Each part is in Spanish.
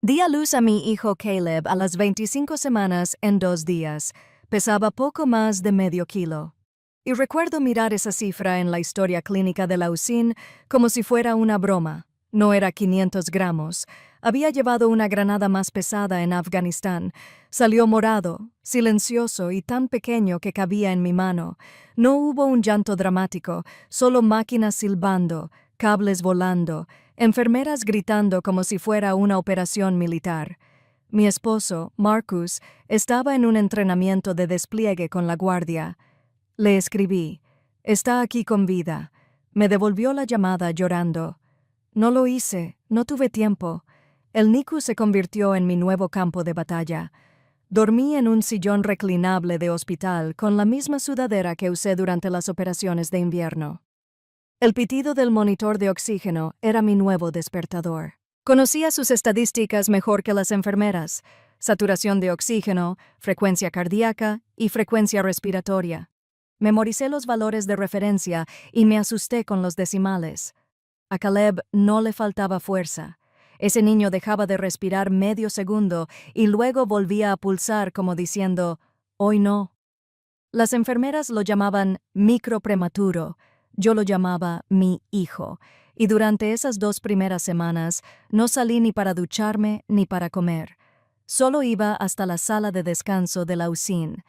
Di a luz a mi hijo Caleb a las 25 semanas en 2 días. Pesaba poco más de medio kilo. Y recuerdo mirar esa cifra en la historia clínica de la USIN como si fuera una broma. No era 500 gramos. Había llevado una granada más pesada en Afganistán. Salió morado, silencioso y tan pequeño que cabía en mi mano. No hubo un llanto dramático, solo máquinas silbando, cables volando, enfermeras gritando como si fuera una operación militar. Mi esposo, Marcus, estaba en un entrenamiento de despliegue con la guardia. Le escribí: «Está aquí con vida». Me devolvió la llamada llorando. No lo hice, no tuve tiempo. El NICU se convirtió en mi nuevo campo de batalla. Dormí en un sillón reclinable de hospital con la misma sudadera que usé durante las operaciones de invierno. El pitido del monitor de oxígeno era mi nuevo despertador. Conocía sus estadísticas mejor que las enfermeras: saturación de oxígeno, frecuencia cardíaca y frecuencia respiratoria. Memoricé los valores de referencia y me asusté con los decimales. A Caleb no le faltaba fuerza. Ese niño dejaba de respirar medio segundo y luego volvía a pulsar como diciendo: «Hoy no». Las enfermeras lo llamaban microprematuro. Yo lo llamaba mi hijo, y durante esas 2 primeras semanas no salí ni para ducharme ni para comer. Solo iba hasta la sala de descanso de la USIN.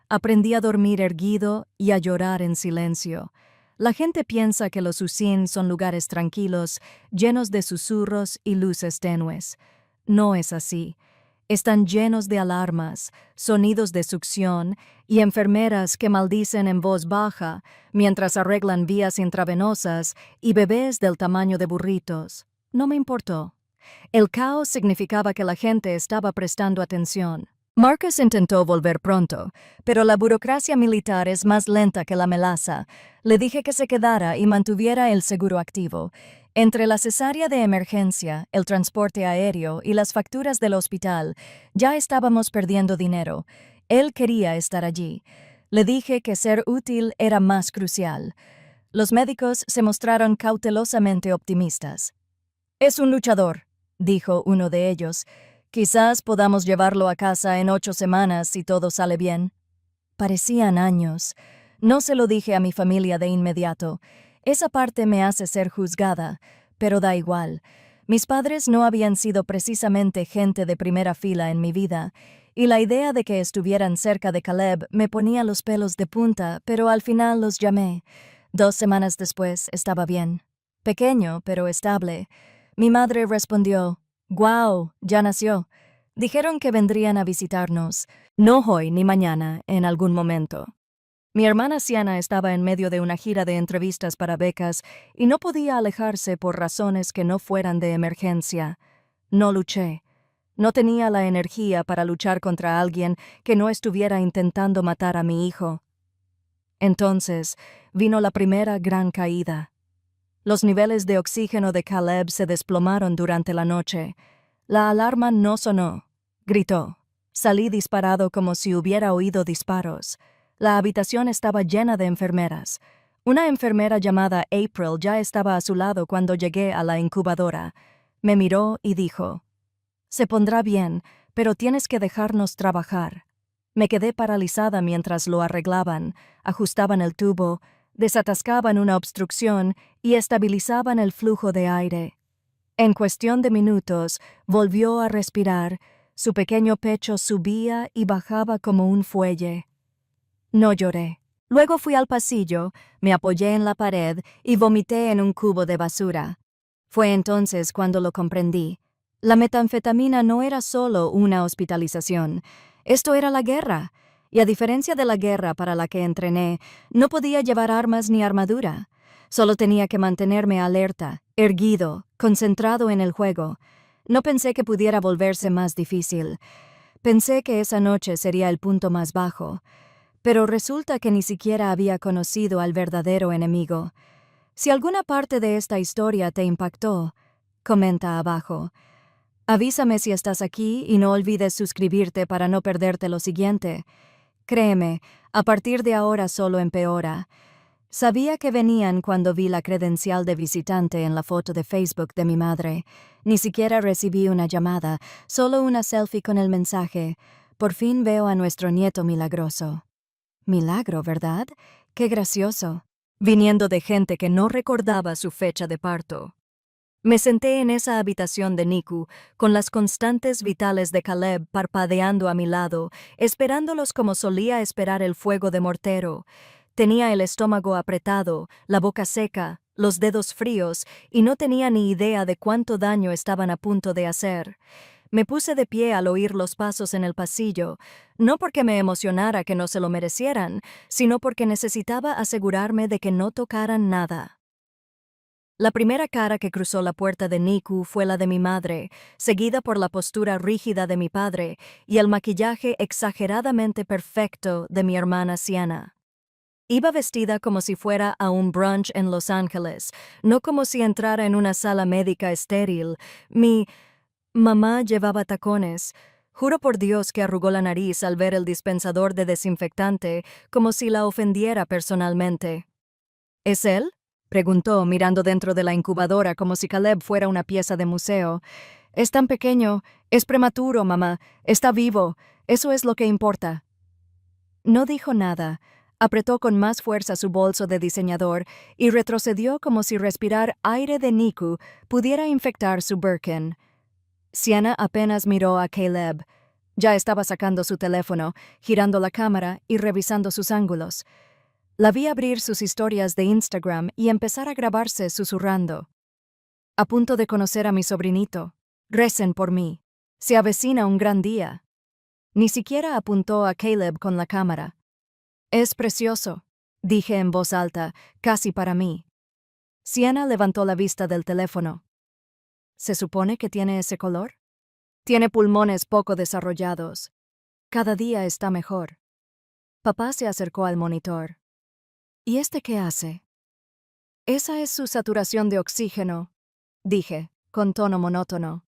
Aprendí a dormir erguido y a llorar en silencio. La gente piensa que los USIN son lugares tranquilos, llenos de susurros y luces tenues. No es así. Están llenos de alarmas, sonidos de succión y enfermeras que maldicen en voz baja mientras arreglan vías intravenosas y bebés del tamaño de burritos. No me importó. El caos significaba que la gente estaba prestando atención. Marcus intentó volver pronto, pero la burocracia militar es más lenta que la melaza. Le dije que se quedara y mantuviera el seguro activo. Entre la cesárea de emergencia, el transporte aéreo y las facturas del hospital, ya estábamos perdiendo dinero. Él quería estar allí. Le dije que ser útil era más crucial. Los médicos se mostraron cautelosamente optimistas. «Es un luchador», dijo uno de ellos. «Quizás podamos llevarlo a casa en 8 semanas si todo sale bien». Parecían años. No se lo dije a mi familia de inmediato. Esa parte me hace ser juzgada, pero da igual. Mis padres no habían sido precisamente gente de primera fila en mi vida, y la idea de que estuvieran cerca de Caleb me ponía los pelos de punta, pero al final los llamé. 2 semanas después estaba bien. Pequeño, pero estable. Mi madre respondió: «¡Guau! Ya nació». Dijeron que vendrían a visitarnos, no hoy ni mañana, en algún momento. Mi hermana Siana estaba en medio de una gira de entrevistas para becas y no podía alejarse por razones que no fueran de emergencia. No luché. No tenía la energía para luchar contra alguien que no estuviera intentando matar a mi hijo. Entonces vino la primera gran caída. Los niveles de oxígeno de Caleb se desplomaron durante la noche. La alarma no sonó. Gritó. Salí disparado como si hubiera oído disparos. La habitación estaba llena de enfermeras. Una enfermera llamada April ya estaba a su lado cuando llegué a la incubadora. Me miró y dijo: «Se pondrá bien, pero tienes que dejarnos trabajar». Me quedé paralizada mientras lo arreglaban, ajustaban el tubo, desatascaban una obstrucción y estabilizaban el flujo de aire. En cuestión de minutos, volvió a respirar. Su pequeño pecho subía y bajaba como un fuelle. No lloré. Luego fui al pasillo, me apoyé en la pared y vomité en un cubo de basura. Fue entonces cuando lo comprendí. La metanfetamina no era solo una hospitalización. Esto era la guerra. Y a diferencia de la guerra para la que entrené, no podía llevar armas ni armadura. Solo tenía que mantenerme alerta, erguido, concentrado en el juego. No pensé que pudiera volverse más difícil. Pensé que esa noche sería el punto más bajo. Pero resulta que ni siquiera había conocido al verdadero enemigo. Si alguna parte de esta historia te impactó, comenta abajo. Avísame si estás aquí y no olvides suscribirte para no perderte lo siguiente. Créeme, a partir de ahora solo empeora. Sabía que venían cuando vi la credencial de visitante en la foto de Facebook de mi madre. Ni siquiera recibí una llamada, solo una selfie con el mensaje: por fin veo a nuestro nieto milagroso. Milagro, ¿verdad? Qué gracioso. Viniendo de gente que no recordaba su fecha de parto. Me senté en esa habitación de NICU, con las constantes vitales de Caleb parpadeando a mi lado, esperándolos como solía esperar el fuego de mortero. Tenía el estómago apretado, la boca seca, los dedos fríos, y no tenía ni idea de cuánto daño estaban a punto de hacer. Me puse de pie al oír los pasos en el pasillo, no porque me emocionara que no se lo merecieran, sino porque necesitaba asegurarme de que no tocaran nada. La primera cara que cruzó la puerta de NICU fue la de mi madre, seguida por la postura rígida de mi padre y el maquillaje exageradamente perfecto de mi hermana Sienna. Iba vestida como si fuera a un brunch en Los Ángeles, no como si entrara en una sala médica estéril. Mi mamá llevaba tacones. Juro por Dios que arrugó la nariz al ver el dispensador de desinfectante, como si la ofendiera personalmente. ¿Es él?, preguntó, mirando dentro de la incubadora como si Caleb fuera una pieza de museo. Es tan pequeño, es prematuro, mamá, está vivo, eso es lo que importa. No dijo nada. Apretó con más fuerza su bolso de diseñador y retrocedió como si respirar aire de NICU pudiera infectar su Birkin. Sienna apenas miró a Caleb. Ya estaba sacando su teléfono, girando la cámara y revisando sus ángulos. La vi abrir sus historias de Instagram y empezar a grabarse susurrando. A punto de conocer a mi sobrinito. Recen por mí. Se avecina un gran día. Ni siquiera apuntó a Caleb con la cámara. Es precioso, dije en voz alta, casi para mí. Sienna levantó la vista del teléfono. ¿Se supone que tiene ese color? Tiene pulmones poco desarrollados. Cada día está mejor. Papá se acercó al monitor. ¿Y este qué hace? Esa es su saturación de oxígeno, dije, con tono monótono.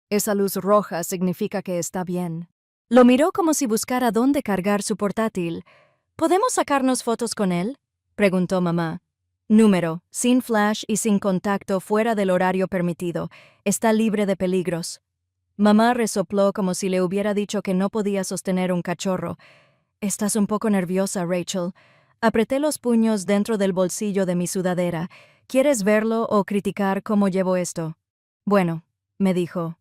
Esa luz roja significa que está bien. Lo miró como si buscara dónde cargar su portátil. ¿Podemos sacarnos fotos con él?, preguntó mamá. Número, sin flash y sin contacto fuera del horario permitido. Está libre de peligros. Mamá resopló como si le hubiera dicho que no podía sostener un cachorro. Estás un poco nerviosa, Rachel. Apreté los puños dentro del bolsillo de mi sudadera. ¿Quieres verlo o criticar cómo llevo esto? Bueno, me dijo.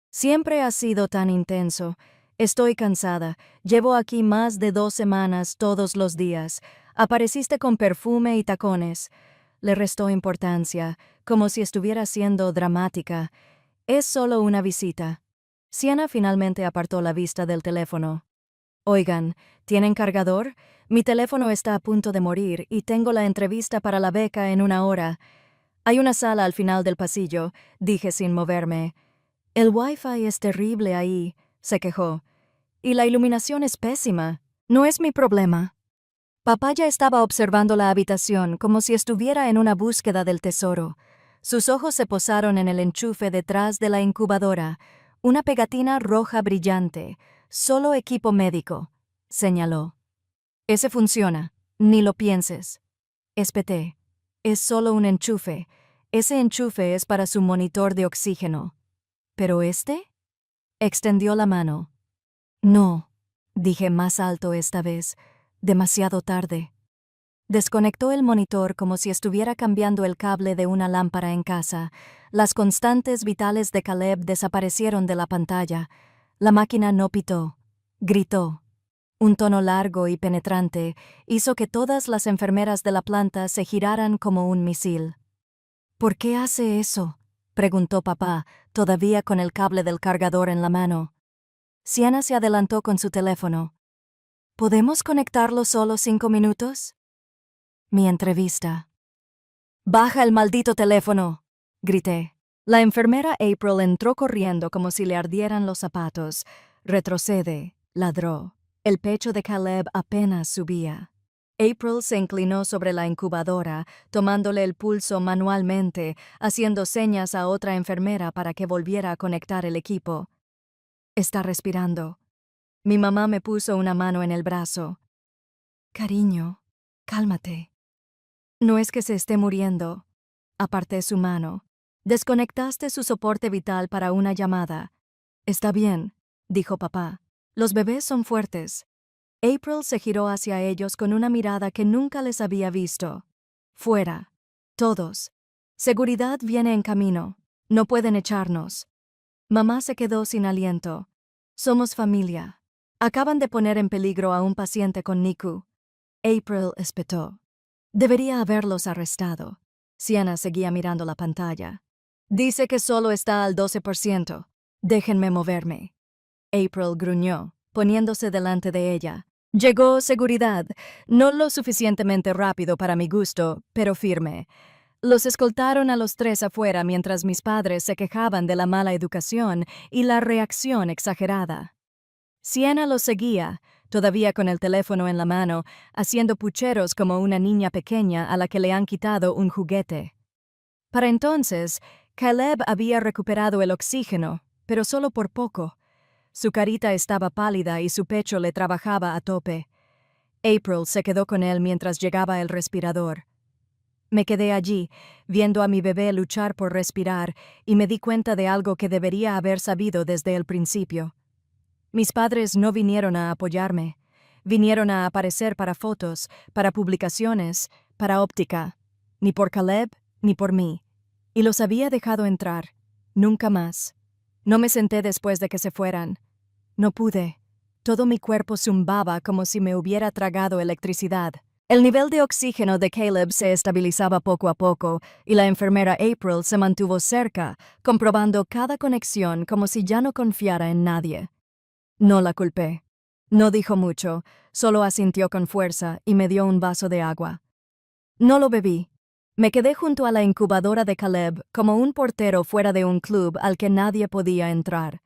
Siempre ha sido tan intenso. Estoy cansada. Llevo aquí más de 2 semanas todos los días. Apareciste con perfume y tacones. Le restó importancia, como si estuviera siendo dramática. Es solo una visita. Sienna finalmente apartó la vista del teléfono. Oigan, ¿tienen cargador? Mi teléfono está a punto de morir y tengo la entrevista para la beca en 1 hora. Hay una sala al final del pasillo, dije sin moverme. El Wi-Fi es terrible ahí, se quejó. Y la iluminación es pésima. No es mi problema. Papá ya estaba observando la habitación como si estuviera en una búsqueda del tesoro. Sus ojos se posaron en el enchufe detrás de la incubadora, una pegatina roja brillante. Solo equipo médico, señaló. Ese funciona, ni lo pienses. Espeté. Es solo un enchufe. Ese enchufe es para su monitor de oxígeno. ¿Pero este? Extendió la mano. No, dije más alto esta vez. Demasiado tarde. Desconectó el monitor como si estuviera cambiando el cable de una lámpara en casa. Las constantes vitales de Caleb desaparecieron de la pantalla. La máquina no pitó. Gritó. Un tono largo y penetrante hizo que todas las enfermeras de la planta se giraran como un misil. ¿Por qué hace eso?, preguntó papá, todavía con el cable del cargador en la mano. Sienna se adelantó con su teléfono. ¿Podemos conectarlo solo 5 minutos? Mi entrevista. «¡Baja el maldito teléfono!», grité. La enfermera April entró corriendo como si le ardieran los zapatos. «Retrocede», ladró. El pecho de Caleb apenas subía. April se inclinó sobre la incubadora, tomándole el pulso manualmente, haciendo señas a otra enfermera para que volviera a conectar el equipo. «Está respirando». Mi mamá me puso una mano en el brazo. «Cariño, cálmate». No es que se esté muriendo. Aparté su mano. Desconectaste su soporte vital para una llamada. Está bien, dijo papá. Los bebés son fuertes. April se giró hacia ellos con una mirada que nunca les había visto. Fuera. Todos. Seguridad viene en camino. No pueden echarnos. Mamá se quedó sin aliento. Somos familia. Acaban de poner en peligro a un paciente con NICU. April espetó. Debería haberlos arrestado. Sienna seguía mirando la pantalla. Dice que solo está al 12%. Déjenme moverme. April gruñó, poniéndose delante de ella. Llegó seguridad, no lo suficientemente rápido para mi gusto, pero firme. Los escoltaron a los tres afuera mientras mis padres se quejaban de la mala educación y la reacción exagerada. Sienna los seguía, todavía con el teléfono en la mano, haciendo pucheros como una niña pequeña a la que le han quitado un juguete. Para entonces, Caleb había recuperado el oxígeno, pero solo por poco. Su carita estaba pálida y su pecho le trabajaba a tope. April se quedó con él mientras llegaba el respirador. Me quedé allí, viendo a mi bebé luchar por respirar, y me di cuenta de algo que debería haber sabido desde el principio. Mis padres no vinieron a apoyarme. Vinieron a aparecer para fotos, para publicaciones, para óptica. Ni por Caleb, ni por mí. Y los había dejado entrar. Nunca más. No me senté después de que se fueran. No pude. Todo mi cuerpo zumbaba como si me hubiera tragado electricidad. El nivel de oxígeno de Caleb se estabilizaba poco a poco, y la enfermera April se mantuvo cerca, comprobando cada conexión como si ya no confiara en nadie. No la culpé. No dijo mucho, solo asintió con fuerza y me dio un vaso de agua. No lo bebí. Me quedé junto a la incubadora de Caleb como un portero fuera de un club al que nadie podía entrar.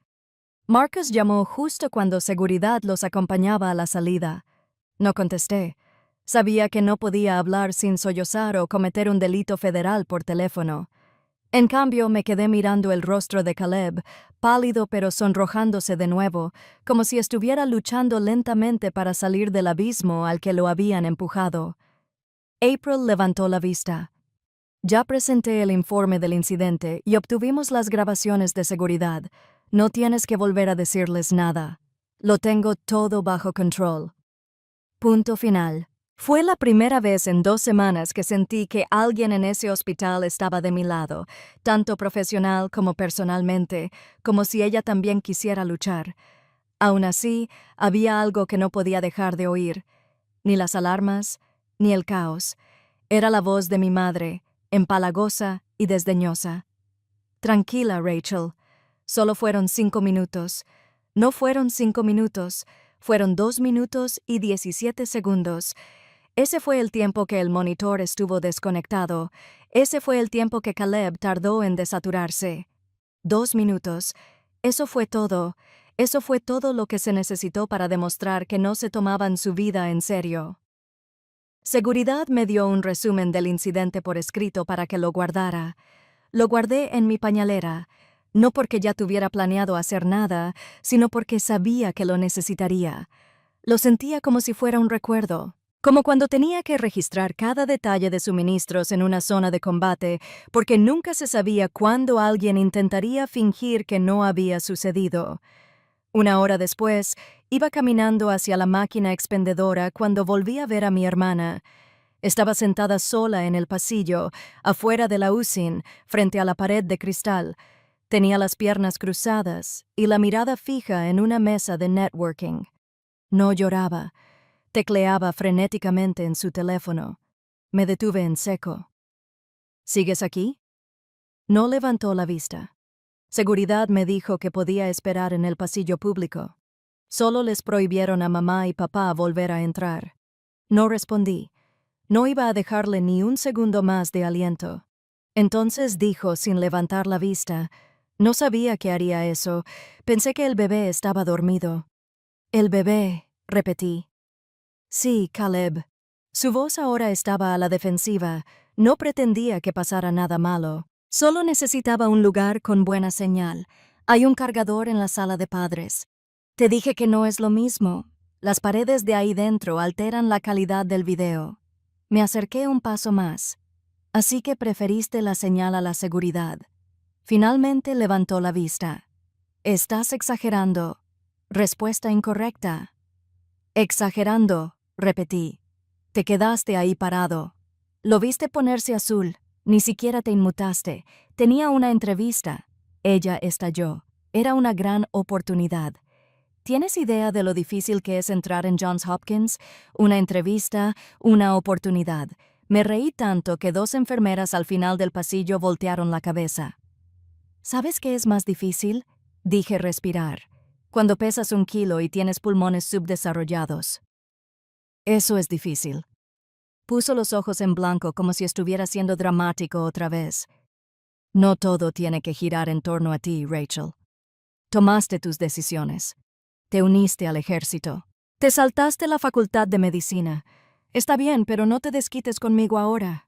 Marcus llamó justo cuando seguridad los acompañaba a la salida. No contesté. Sabía que no podía hablar sin sollozar o cometer un delito federal por teléfono. En cambio, me quedé mirando el rostro de Caleb, pálido pero sonrojándose de nuevo, como si estuviera luchando lentamente para salir del abismo al que lo habían empujado. April levantó la vista. Ya presenté el informe del incidente y obtuvimos las grabaciones de seguridad. No tienes que volver a decirles nada. Lo tengo todo bajo control. Punto final. Fue la primera vez en 2 semanas que sentí que alguien en ese hospital estaba de mi lado, tanto profesional como personalmente, como si ella también quisiera luchar. Aún así, había algo que no podía dejar de oír. Ni las alarmas, ni el caos. Era la voz de mi madre, empalagosa y desdeñosa. Tranquila, Rachel. Solo fueron 5 minutos. No fueron 5 minutos. Fueron 2 minutos y 17 segundos. Ese fue el tiempo que el monitor estuvo desconectado. Ese fue el tiempo que Caleb tardó en desaturarse. 2 minutos. Eso fue todo. Eso fue todo lo que se necesitó para demostrar que no se tomaban su vida en serio. Seguridad me dio un resumen del incidente por escrito para que lo guardara. Lo guardé en mi pañalera, no porque ya tuviera planeado hacer nada, sino porque sabía que lo necesitaría. Lo sentía como si fuera un recuerdo, como cuando tenía que registrar cada detalle de suministros en una zona de combate, porque nunca se sabía cuándo alguien intentaría fingir que no había sucedido. 1 hora después, iba caminando hacia la máquina expendedora cuando volví a ver a mi hermana. Estaba sentada sola en el pasillo, afuera de la UCIN, frente a la pared de cristal. Tenía las piernas cruzadas y la mirada fija en una mesa de networking. No lloraba. Tecleaba frenéticamente en su teléfono. Me detuve en seco. ¿Sigues aquí? No levantó la vista. Seguridad me dijo que podía esperar en el pasillo público. Solo les prohibieron a mamá y papá volver a entrar. No respondí. No iba a dejarle ni un segundo más de aliento. Entonces dijo sin levantar la vista, no sabía que haría eso, pensé que el bebé estaba dormido. El bebé, repetí. Sí, Caleb. Su voz ahora estaba a la defensiva, no pretendía que pasara nada malo. Solo necesitaba un lugar con buena señal. Hay un cargador en la sala de padres. Te dije que no es lo mismo. Las paredes de ahí dentro alteran la calidad del video. Me acerqué un paso más. Así que preferiste la señal a la seguridad. Finalmente levantó la vista. Estás exagerando. Respuesta incorrecta. Exagerando, repetí. Te quedaste ahí parado. Lo viste ponerse azul. Ni siquiera te inmutaste. Tenía una entrevista. Ella estalló. Era una gran oportunidad. ¿Tienes idea de lo difícil que es entrar en Johns Hopkins? Una entrevista, una oportunidad. Me reí tanto que 2 enfermeras al final del pasillo voltearon la cabeza. ¿Sabes qué es más difícil? Dije respirar. Cuando pesas 1 kilo y tienes pulmones subdesarrollados. Eso es difícil. Puso los ojos en blanco como si estuviera siendo dramático otra vez. No todo tiene que girar en torno a ti, Rachel. Tomaste tus decisiones. Te uniste al ejército. Te saltaste la facultad de medicina. Está bien, pero no te desquites conmigo ahora.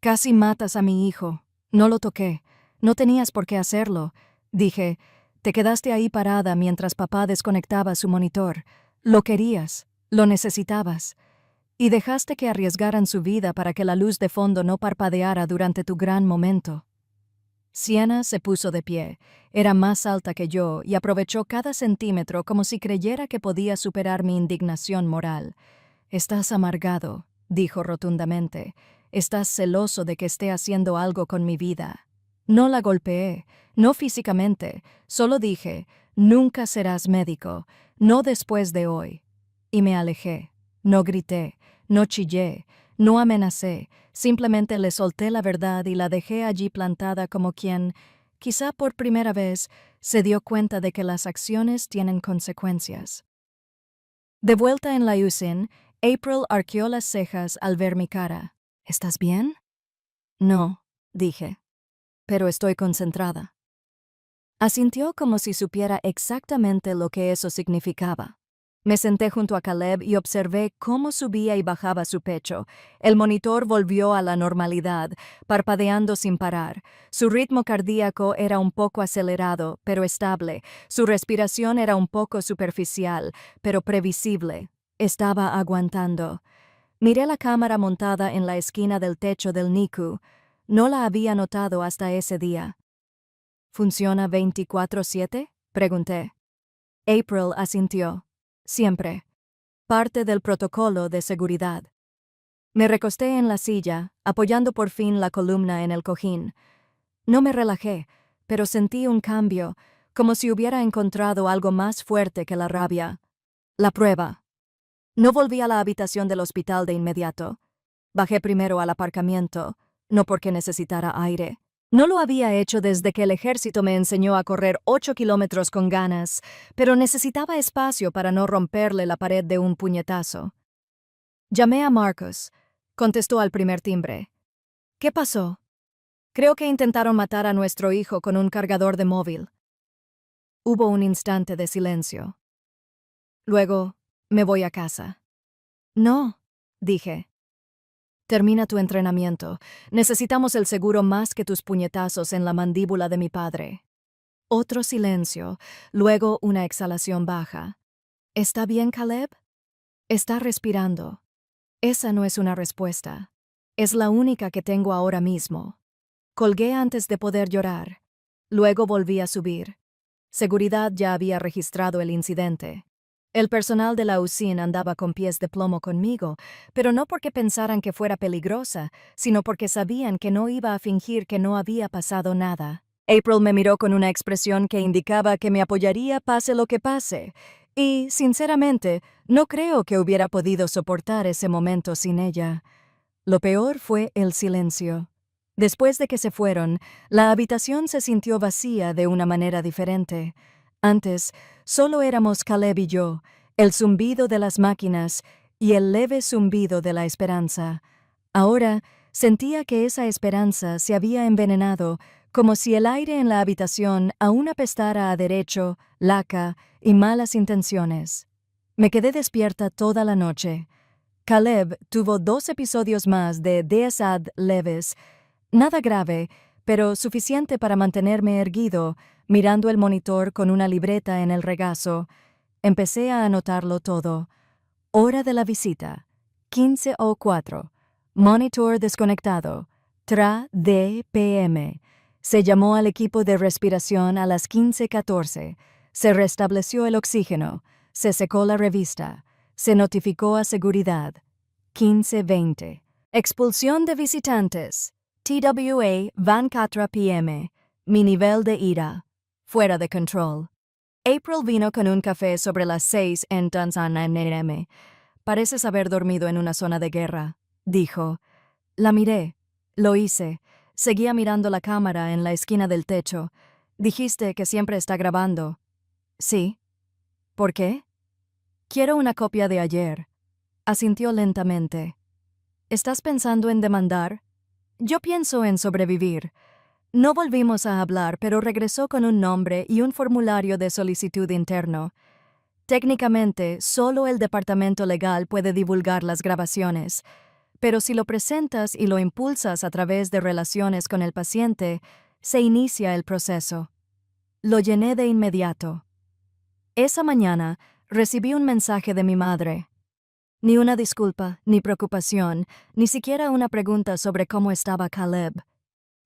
Casi matas a mi hijo. No lo toqué. No tenías por qué hacerlo. Dije, te quedaste ahí parada mientras papá desconectaba su monitor. Lo querías. Lo necesitabas. Y dejaste que arriesgaran su vida para que la luz de fondo no parpadeara durante tu gran momento. Sienna se puso de pie. Era más alta que yo y aprovechó cada centímetro como si creyera que podía superar mi indignación moral. Estás amargado, dijo rotundamente. Estás celoso de que esté haciendo algo con mi vida. No la golpeé, no físicamente, solo dije, nunca serás médico, no después de hoy. Y me alejé. No grité, no chillé, no amenacé, simplemente le solté la verdad y la dejé allí plantada como quien, quizá por primera vez, se dio cuenta de que las acciones tienen consecuencias. De vuelta en la USIN, April arqueó las cejas al ver mi cara. ¿Estás bien? No, dije, pero estoy concentrada. Asintió como si supiera exactamente lo que eso significaba. Me senté junto a Caleb y observé cómo subía y bajaba su pecho. El monitor volvió a la normalidad, parpadeando sin parar. Su ritmo cardíaco era un poco acelerado, pero estable. Su respiración era un poco superficial, pero previsible. Estaba aguantando. Miré la cámara montada en la esquina del techo del NICU. No la había notado hasta ese día. ¿Funciona 24/7? Pregunté. April asintió. Siempre. Parte del protocolo de seguridad. Me recosté en la silla, apoyando por fin la columna en el cojín. No me relajé, pero sentí un cambio, como si hubiera encontrado algo más fuerte que la rabia. La prueba. No volví a la habitación del hospital de inmediato. Bajé primero al aparcamiento, no porque necesitara aire. No lo había hecho desde que el ejército me enseñó a correr 8 kilómetros con ganas, pero necesitaba espacio para no romperle la pared de un puñetazo. Llamé a Marcus. Contestó al primer timbre. ¿Qué pasó? Creo que intentaron matar a nuestro hijo con un cargador de móvil. Hubo un instante de silencio. Luego, me voy a casa. No, dije. Termina tu entrenamiento. Necesitamos el seguro más que tus puñetazos en la mandíbula de mi padre. Otro silencio, luego una exhalación baja. ¿Está bien, Caleb? Está respirando. Esa no es una respuesta. Es la única que tengo ahora mismo. Colgué antes de poder llorar. Luego volví a subir. Seguridad ya había registrado el incidente. El personal de la USIN andaba con pies de plomo conmigo, pero no porque pensaran que fuera peligrosa, sino porque sabían que no iba a fingir que no había pasado nada. April me miró con una expresión que indicaba que me apoyaría pase lo que pase, y, sinceramente, no creo que hubiera podido soportar ese momento sin ella. Lo peor fue el silencio. Después de que se fueron, la habitación se sintió vacía de una manera diferente. Antes, solo éramos Caleb y yo, el zumbido de las máquinas y el leve zumbido de la esperanza. Ahora, sentía que esa esperanza se había envenenado, como si el aire en la habitación aún apestara a derecho, laca y malas intenciones. Me quedé despierta toda la noche. Caleb tuvo 2 episodios más de DSAD leves, nada grave, pero suficiente para mantenerme erguido, mirando el monitor con una libreta en el regazo. Empecé a anotarlo todo. Hora de la visita, 15:04. Monitor desconectado. TRA DPM. Se llamó al equipo de respiración a las 15:14. Se restableció el oxígeno. Se secó la revista. Se notificó a seguridad. 15:20. Expulsión de visitantes. TWA 24 p.m. Mi nivel de ira. Fuera de control. April vino con un café sobre las 6 en Tanzania. Pareces haber dormido en una zona de guerra, dijo. La miré. Lo hice. Seguía mirando la cámara en la esquina del techo. Dijiste que siempre está grabando. Sí. ¿Por qué? Quiero una copia de ayer. Asintió lentamente. ¿Estás pensando en demandar? Yo pienso en sobrevivir. No volvimos a hablar, pero regresó con un nombre y un formulario de solicitud interno. Técnicamente, solo el departamento legal puede divulgar las grabaciones, pero si lo presentas y lo impulsas a través de relaciones con el paciente, se inicia el proceso. Lo llené de inmediato. Esa mañana recibí un mensaje de mi madre. Ni una disculpa, ni preocupación, ni siquiera una pregunta sobre cómo estaba Caleb.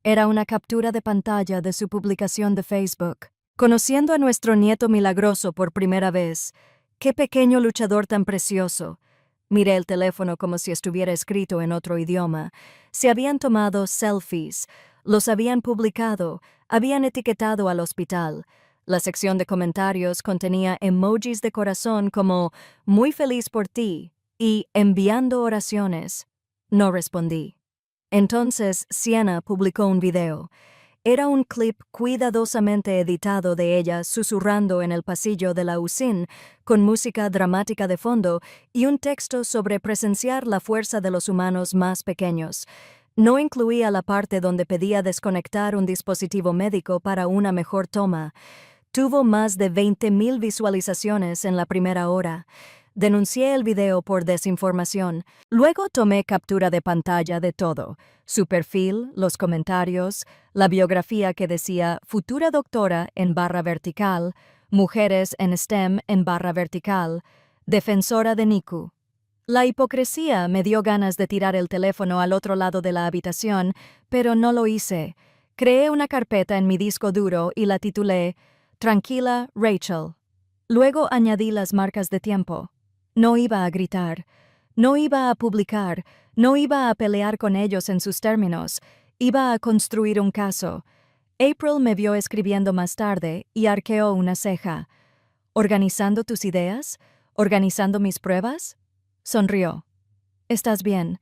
Era una captura de pantalla de su publicación de Facebook. Conociendo a nuestro nieto milagroso por primera vez. ¡Qué pequeño luchador tan precioso! Miré el teléfono como si estuviera escrito en otro idioma. Se habían tomado selfies, los habían publicado, habían etiquetado al hospital. La sección de comentarios contenía emojis de corazón como «muy feliz por ti» y «enviando oraciones». No respondí. Entonces, Sienna publicó un video. Era un clip cuidadosamente editado de ella susurrando en el pasillo de la UCIN, con música dramática de fondo y un texto sobre presenciar la fuerza de los humanos más pequeños. No incluía la parte donde pedía desconectar un dispositivo médico para una mejor toma. Tuvo más de 20,000 visualizaciones en la primera hora. Denuncié el video por desinformación. Luego tomé captura de pantalla de todo. Su perfil, los comentarios, la biografía que decía futura doctora en barra vertical, mujeres en STEM en barra vertical, defensora de NICU. La hipocresía me dio ganas de tirar el teléfono al otro lado de la habitación, pero no lo hice. Creé una carpeta en mi disco duro y la titulé Tranquila, Rachel. Luego añadí las marcas de tiempo. No iba a gritar, no iba a publicar, no iba a pelear con ellos en sus términos, iba a construir un caso. April me vio escribiendo más tarde y arqueó una ceja. ¿Organizando tus ideas? ¿Organizando mis pruebas? Sonrió. Estás bien.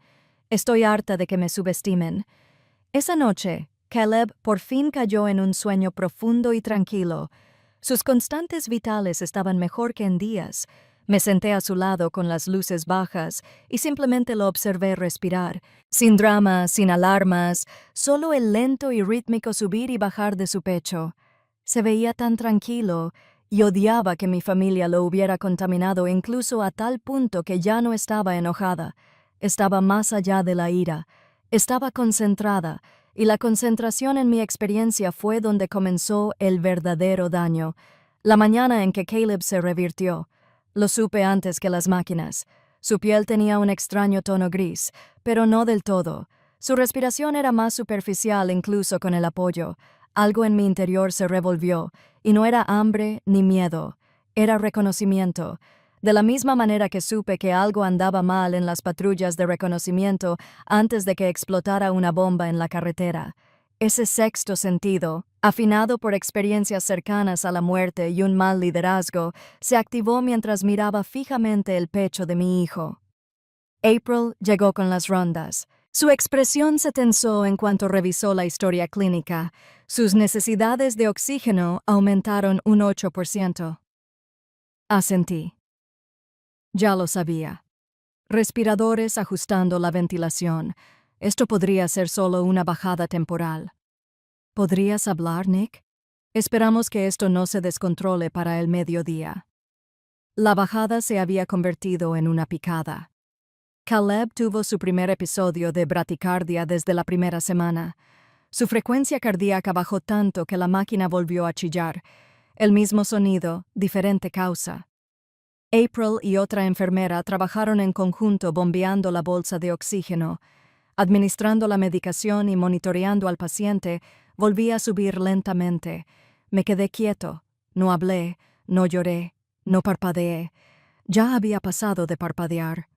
Estoy harta de que me subestimen. Esa noche, Caleb por fin cayó en un sueño profundo y tranquilo. Sus constantes vitales estaban mejor que en días. Me senté a su lado con las luces bajas y simplemente lo observé respirar, sin drama, sin alarmas, solo el lento y rítmico subir y bajar de su pecho. Se veía tan tranquilo y odiaba que mi familia lo hubiera contaminado incluso a tal punto que ya no estaba enojada. Estaba más allá de la ira. Estaba concentrada, y la concentración en mi experiencia fue donde comenzó el verdadero daño. La mañana en que Caleb se revirtió. Lo supe antes que las máquinas. Su piel tenía un extraño tono gris, pero no del todo. Su respiración era más superficial incluso con el apoyo. Algo en mi interior se revolvió, y no era hambre ni miedo. Era reconocimiento. De la misma manera que supe que algo andaba mal en las patrullas de reconocimiento antes de que explotara una bomba en la carretera. Ese sexto sentido, afinado por experiencias cercanas a la muerte y un mal liderazgo, se activó mientras miraba fijamente el pecho de mi hijo. April llegó con las rondas. Su expresión se tensó en cuanto revisó la historia clínica. Sus necesidades de oxígeno aumentaron un 8%. Asentí. Ya lo sabía. Respiradores ajustando la ventilación. Esto podría ser solo una bajada temporal. ¿Podrías hablar, Nick? Esperamos que esto no se descontrole para el mediodía. La bajada se había convertido en una picada. Caleb tuvo su primer episodio de braticardia desde la primera semana. Su frecuencia cardíaca bajó tanto que la máquina volvió a chillar. El mismo sonido, diferente causa. April y otra enfermera trabajaron en conjunto bombeando la bolsa de oxígeno. Administrando la medicación y monitoreando al paciente, volví a subir lentamente. Me quedé quieto. No hablé, no lloré, no parpadeé. Ya había pasado de parpadear.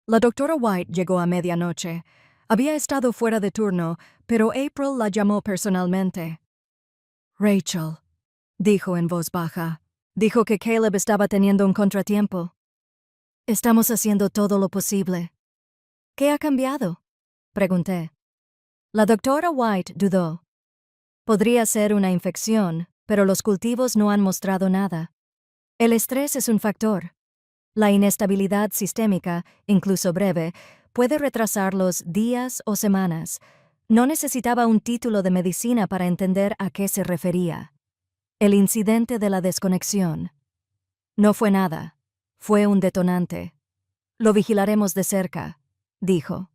La doctora White llegó a medianoche. Había estado fuera de turno, pero April la llamó personalmente. Rachel, dijo en voz baja. Dijo que Caleb estaba teniendo un contratiempo. Estamos haciendo todo lo posible. ¿Qué ha cambiado? Pregunté. La doctora White dudó. Podría ser una infección, pero los cultivos no han mostrado nada. El estrés es un factor. La inestabilidad sistémica, incluso breve, puede retrasarlos días o semanas. No necesitaba un título de medicina para entender a qué se refería. El incidente de la desconexión. No fue nada. Fue un detonante. Lo vigilaremos de cerca, dijo.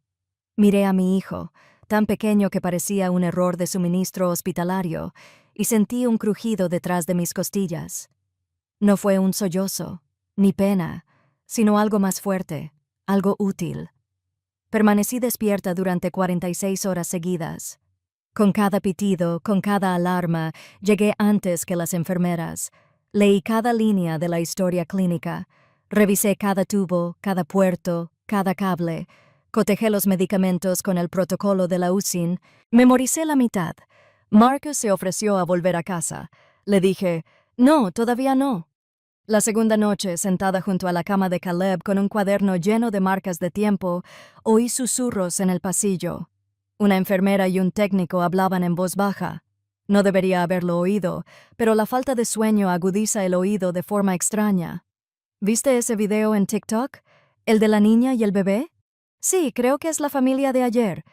Miré a mi hijo, tan pequeño que parecía un error de suministro hospitalario, y sentí un crujido detrás de mis costillas. No fue un sollozo, ni pena, sino algo más fuerte, algo útil. Permanecí despierta durante 46 horas seguidas. Con cada pitido, con cada alarma, llegué antes que las enfermeras. Leí cada línea de la historia clínica. Revisé cada tubo, cada puerto, cada cable. Cotejé los medicamentos con el protocolo de la USIN. Memoricé la mitad. Marcus se ofreció a volver a casa. Le dije, no, todavía no. La segunda noche, sentada junto a la cama de Caleb con un cuaderno lleno de marcas de tiempo, oí susurros en el pasillo. Una enfermera y un técnico hablaban en voz baja. No debería haberlo oído, pero la falta de sueño agudiza el oído de forma extraña. ¿Viste ese video en TikTok? ¿El de la niña y el bebé? Sí, creo que es la familia de ayer.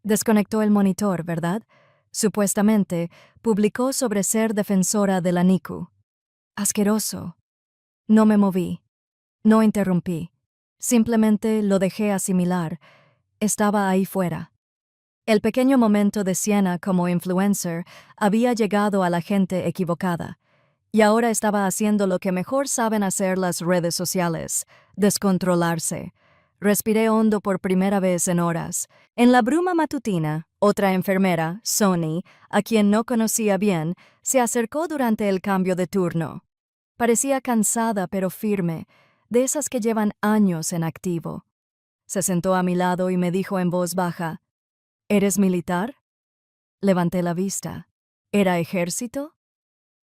Desconectó el monitor, ¿verdad? Supuestamente, publicó sobre ser defensora de la NICU. Asqueroso. No me moví. No interrumpí. Simplemente lo dejé asimilar. Estaba ahí fuera. El pequeño momento de Sienna como influencer había llegado a la gente equivocada, y ahora estaba haciendo lo que mejor saben hacer las redes sociales, descontrolarse. Respiré hondo por primera vez en horas. En la bruma matutina, otra enfermera, Sonny, a quien no conocía bien, se acercó durante el cambio de turno. Parecía cansada pero firme, de esas que llevan años en activo. Se sentó a mi lado y me dijo en voz baja, ¿eres militar? Levanté la vista. ¿Era ejército?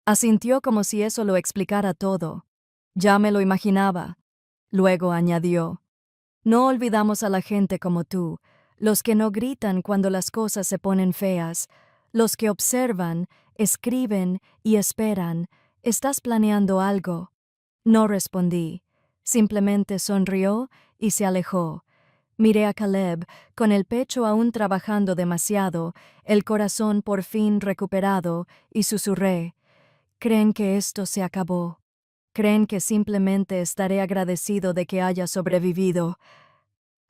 Asintió como si eso lo explicara todo. Ya me lo imaginaba. Luego añadió, no olvidamos a la gente como tú, los que no gritan cuando las cosas se ponen feas, los que observan, escriben y esperan. ¿Estás planeando algo? No respondí. Simplemente sonrió y se alejó. Miré a Caleb, con el pecho aún trabajando demasiado, el corazón por fin recuperado, y susurré, «¿Creen que esto se acabó? ¿Creen que simplemente estaré agradecido de que haya sobrevivido?»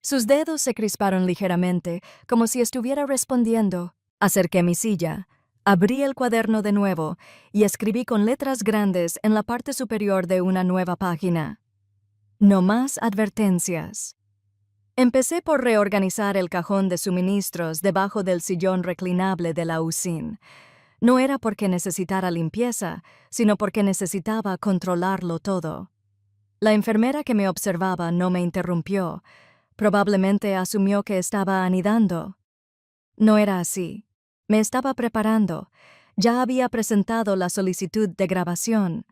Sus dedos se crisparon ligeramente, como si estuviera respondiendo. Acerqué mi silla. Abrí el cuaderno de nuevo y escribí con letras grandes en la parte superior de una nueva página. No más advertencias. Empecé por reorganizar el cajón de suministros debajo del sillón reclinable de la USIN. No era porque necesitara limpieza, sino porque necesitaba controlarlo todo. La enfermera que me observaba no me interrumpió. Probablemente asumió que estaba anidando. No era así. Me estaba preparando. Ya había presentado la solicitud de grabación.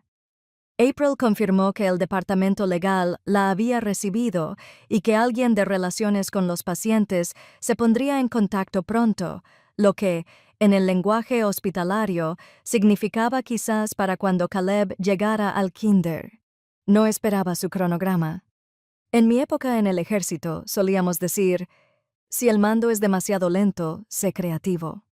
April confirmó que el departamento legal la había recibido y que alguien de relaciones con los pacientes se pondría en contacto pronto, lo que, en el lenguaje hospitalario, significaba quizás para cuando Caleb llegara al kinder. No esperaba su cronograma. En mi época en el ejército solíamos decir, si el mando es demasiado lento, sé creativo.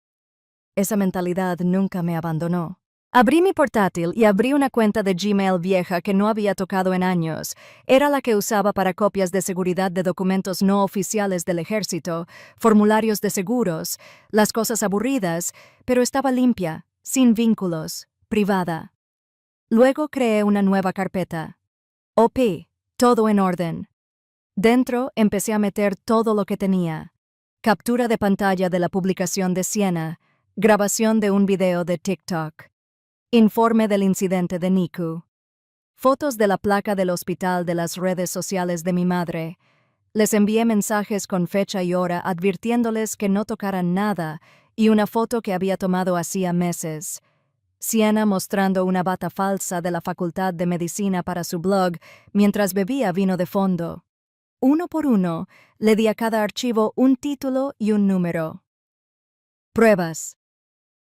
Esa mentalidad nunca me abandonó. Abrí mi portátil y abrí una cuenta de Gmail vieja que no había tocado en años. Era la que usaba para copias de seguridad de documentos no oficiales del ejército, formularios de seguros, las cosas aburridas, pero estaba limpia, sin vínculos, privada. Luego creé una nueva carpeta. OP, todo en orden. Dentro empecé a meter todo lo que tenía. Captura de pantalla de la publicación de Siena. Grabación de un video de TikTok. Informe del incidente de NICU. Fotos de la placa del hospital de las redes sociales de mi madre. Les envié mensajes con fecha y hora advirtiéndoles que no tocaran nada y una foto que había tomado hacía meses. Siena mostrando una bata falsa de la Facultad de Medicina para su blog mientras bebía vino de fondo. Uno por uno, le di a cada archivo un título y un número. Pruebas.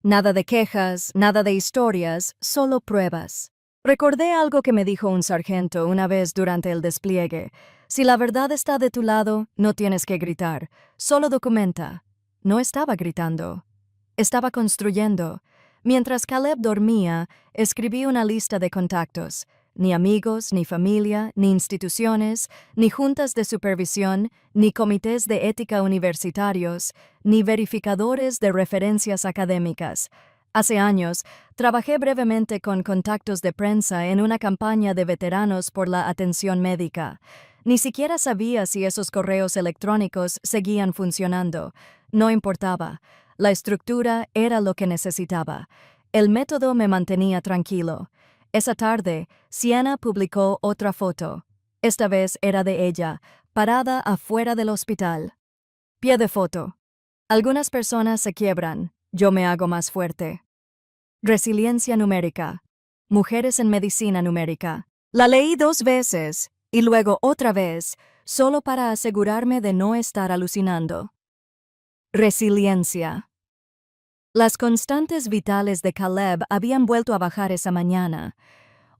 Nada de quejas, nada de historias, solo pruebas. Recordé algo que me dijo un sargento una vez durante el despliegue. Si la verdad está de tu lado, no tienes que gritar, solo documenta. No estaba gritando. Estaba construyendo. Mientras Caleb dormía, escribí una lista de contactos. Ni amigos, ni familia, ni instituciones, ni juntas de supervisión, ni comités de ética universitarios, ni verificadores de referencias académicas. Hace años, trabajé brevemente con contactos de prensa en una campaña de veteranos por la atención médica. Ni siquiera sabía si esos correos electrónicos seguían funcionando. No importaba. La estructura era lo que necesitaba. El método me mantenía tranquilo. Esa tarde, Siena publicó otra foto. Esta vez era de ella, parada afuera del hospital. Pie de foto. Algunas personas se quiebran, yo me hago más fuerte. Resiliencia numérica. Mujeres en medicina numérica. La leí 2 veces, y luego otra vez, solo para asegurarme de no estar alucinando. Resiliencia. Las constantes vitales de Caleb habían vuelto a bajar esa mañana.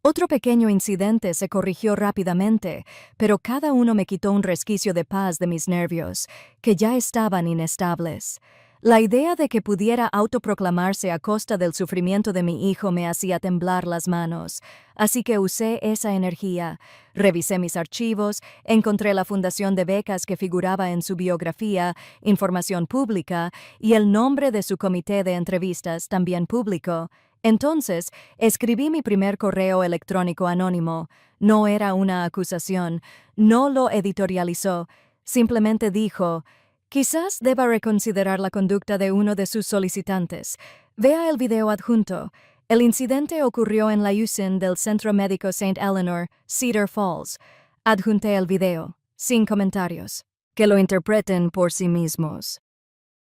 Otro pequeño incidente se corrigió rápidamente, pero cada uno me quitó un resquicio de paz de mis nervios, que ya estaban inestables. La idea de que pudiera autoproclamarse a costa del sufrimiento de mi hijo me hacía temblar las manos, así que usé esa energía. Revisé mis archivos, encontré la fundación de becas que figuraba en su biografía, información pública, y el nombre de su comité de entrevistas también público. Entonces, escribí mi primer correo electrónico anónimo. No era una acusación, no lo editorializó, simplemente dijo: quizás deba reconsiderar la conducta de uno de sus solicitantes. Vea el video adjunto. El incidente ocurrió en la USIN del Centro Médico St. Eleanor, Cedar Falls. Adjunté el video, sin comentarios. Que lo interpreten por sí mismos.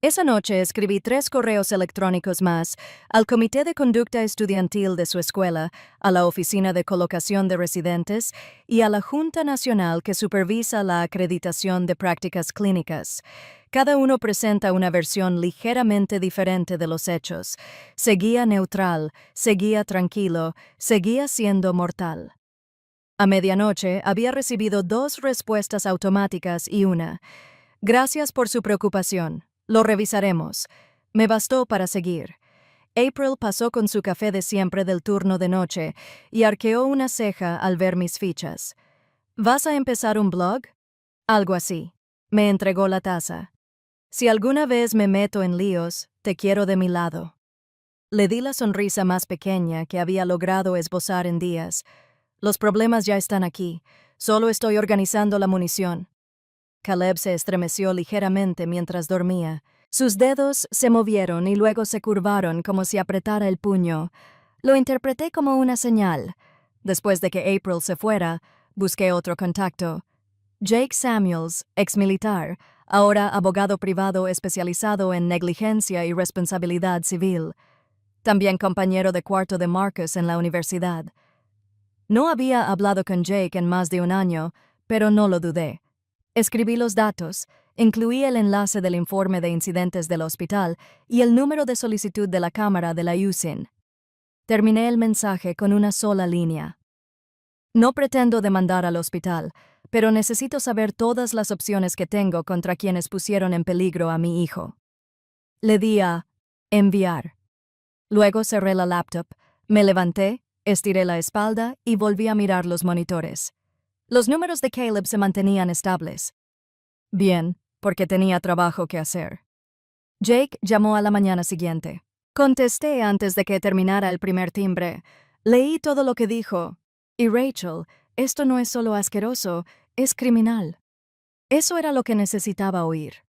Esa noche escribí 3 correos electrónicos más al Comité de Conducta Estudiantil de su escuela, a la Oficina de Colocación de Residentes y a la Junta Nacional que supervisa la acreditación de prácticas clínicas. Cada uno presenta una versión ligeramente diferente de los hechos. Seguía neutral, seguía tranquilo, seguía siendo mortal. A medianoche había recibido 2 respuestas automáticas y una: gracias por su preocupación. Lo revisaremos. Me bastó para seguir. April pasó con su café de siempre del turno de noche y arqueó una ceja al ver mis fichas. ¿Vas a empezar un blog? Algo así. Me entregó la taza. Si alguna vez me meto en líos, te quiero de mi lado. Le di la sonrisa más pequeña que había logrado esbozar en días. Los problemas ya están aquí. Solo estoy organizando la munición. Caleb se estremeció ligeramente mientras dormía. Sus dedos se movieron y luego se curvaron como si apretara el puño. Lo interpreté como una señal. Después de que April se fuera, busqué otro contacto. Jake Samuels, exmilitar, ahora abogado privado especializado en negligencia y responsabilidad civil. También compañero de cuarto de Marcus en la universidad. No había hablado con Jake en más de un año, pero no lo dudé. Escribí los datos, incluí el enlace del informe de incidentes del hospital y el número de solicitud de la cámara de la USIN. Terminé el mensaje con una sola línea. No pretendo demandar al hospital, pero necesito saber todas las opciones que tengo contra quienes pusieron en peligro a mi hijo. Le di a enviar. Luego cerré la laptop, me levanté, estiré la espalda y volví a mirar los monitores. Los números de Caleb se mantenían estables. Bien, porque tenía trabajo que hacer. Jake llamó a la mañana siguiente. Contesté antes de que terminara el primer timbre. Leí todo lo que dijo. Y Rachel, esto no es solo asqueroso, es criminal. Eso era lo que necesitaba oír.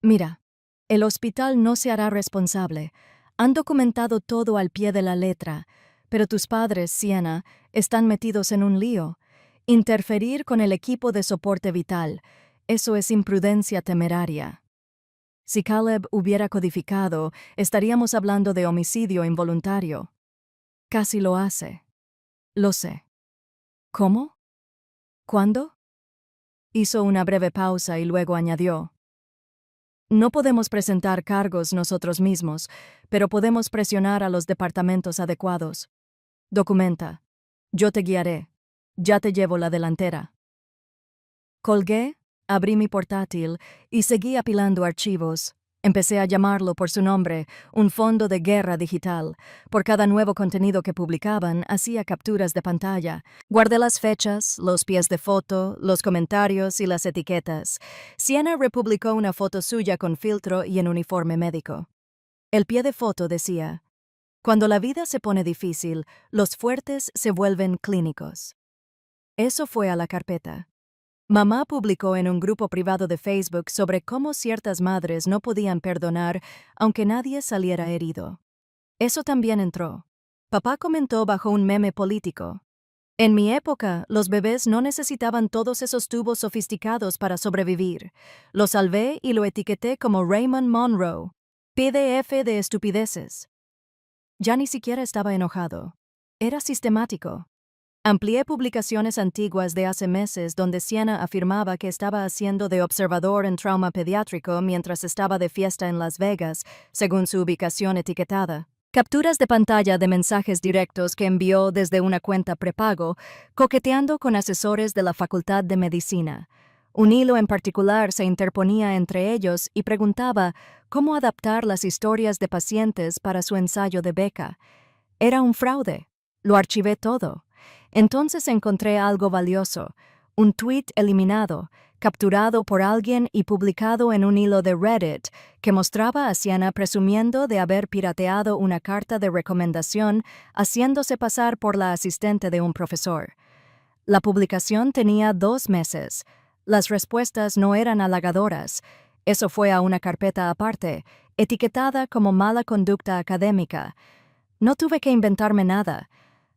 Mira, el hospital no se hará responsable. Han documentado todo al pie de la letra, pero tus padres, Sienna, están metidos en un lío. Interferir con el equipo de soporte vital, eso es imprudencia temeraria. Si Caleb hubiera codificado, estaríamos hablando de homicidio involuntario. Casi lo hace. Lo sé. ¿Cómo? ¿Cuándo? Hizo una breve pausa y luego añadió: no podemos presentar cargos nosotros mismos, pero podemos presionar a los departamentos adecuados. Documenta. Yo te guiaré. Ya te llevo la delantera. Colgué, abrí mi portátil y seguí apilando archivos. Empecé a llamarlo por su nombre, un fondo de guerra digital. Por cada nuevo contenido que publicaban, hacía capturas de pantalla. Guardé las fechas, los pies de foto, los comentarios y las etiquetas. Sienna republicó una foto suya con filtro y en uniforme médico. El pie de foto decía: cuando la vida se pone difícil, los fuertes se vuelven clínicos. Eso fue a la carpeta. Mamá publicó en un grupo privado de Facebook sobre cómo ciertas madres no podían perdonar aunque nadie saliera herido. Eso también entró. Papá comentó bajo un meme político: en mi época, los bebés no necesitaban todos esos tubos sofisticados para sobrevivir. Lo salvé y lo etiqueté como Raymond Monroe. PDF de estupideces. Ya ni siquiera estaba enojado. Era sistemático. Amplié publicaciones antiguas de hace meses donde Sienna afirmaba que estaba haciendo de observador en trauma pediátrico mientras estaba de fiesta en Las Vegas, según su ubicación etiquetada. Capturas de pantalla de mensajes directos que envió desde una cuenta prepago, coqueteando con asesores de la Facultad de Medicina. Un hilo en particular se interponía entre ellos y preguntaba cómo adaptar las historias de pacientes para su ensayo de beca. Era un fraude. Lo archivé todo. Entonces encontré algo valioso, un tuit eliminado, capturado por alguien y publicado en un hilo de Reddit que mostraba a Sienna presumiendo de haber pirateado una carta de recomendación haciéndose pasar por la asistente de un profesor. La publicación tenía 2 meses. Las respuestas no eran halagadoras. Eso fue a una carpeta aparte, etiquetada como mala conducta académica. No tuve que inventarme nada.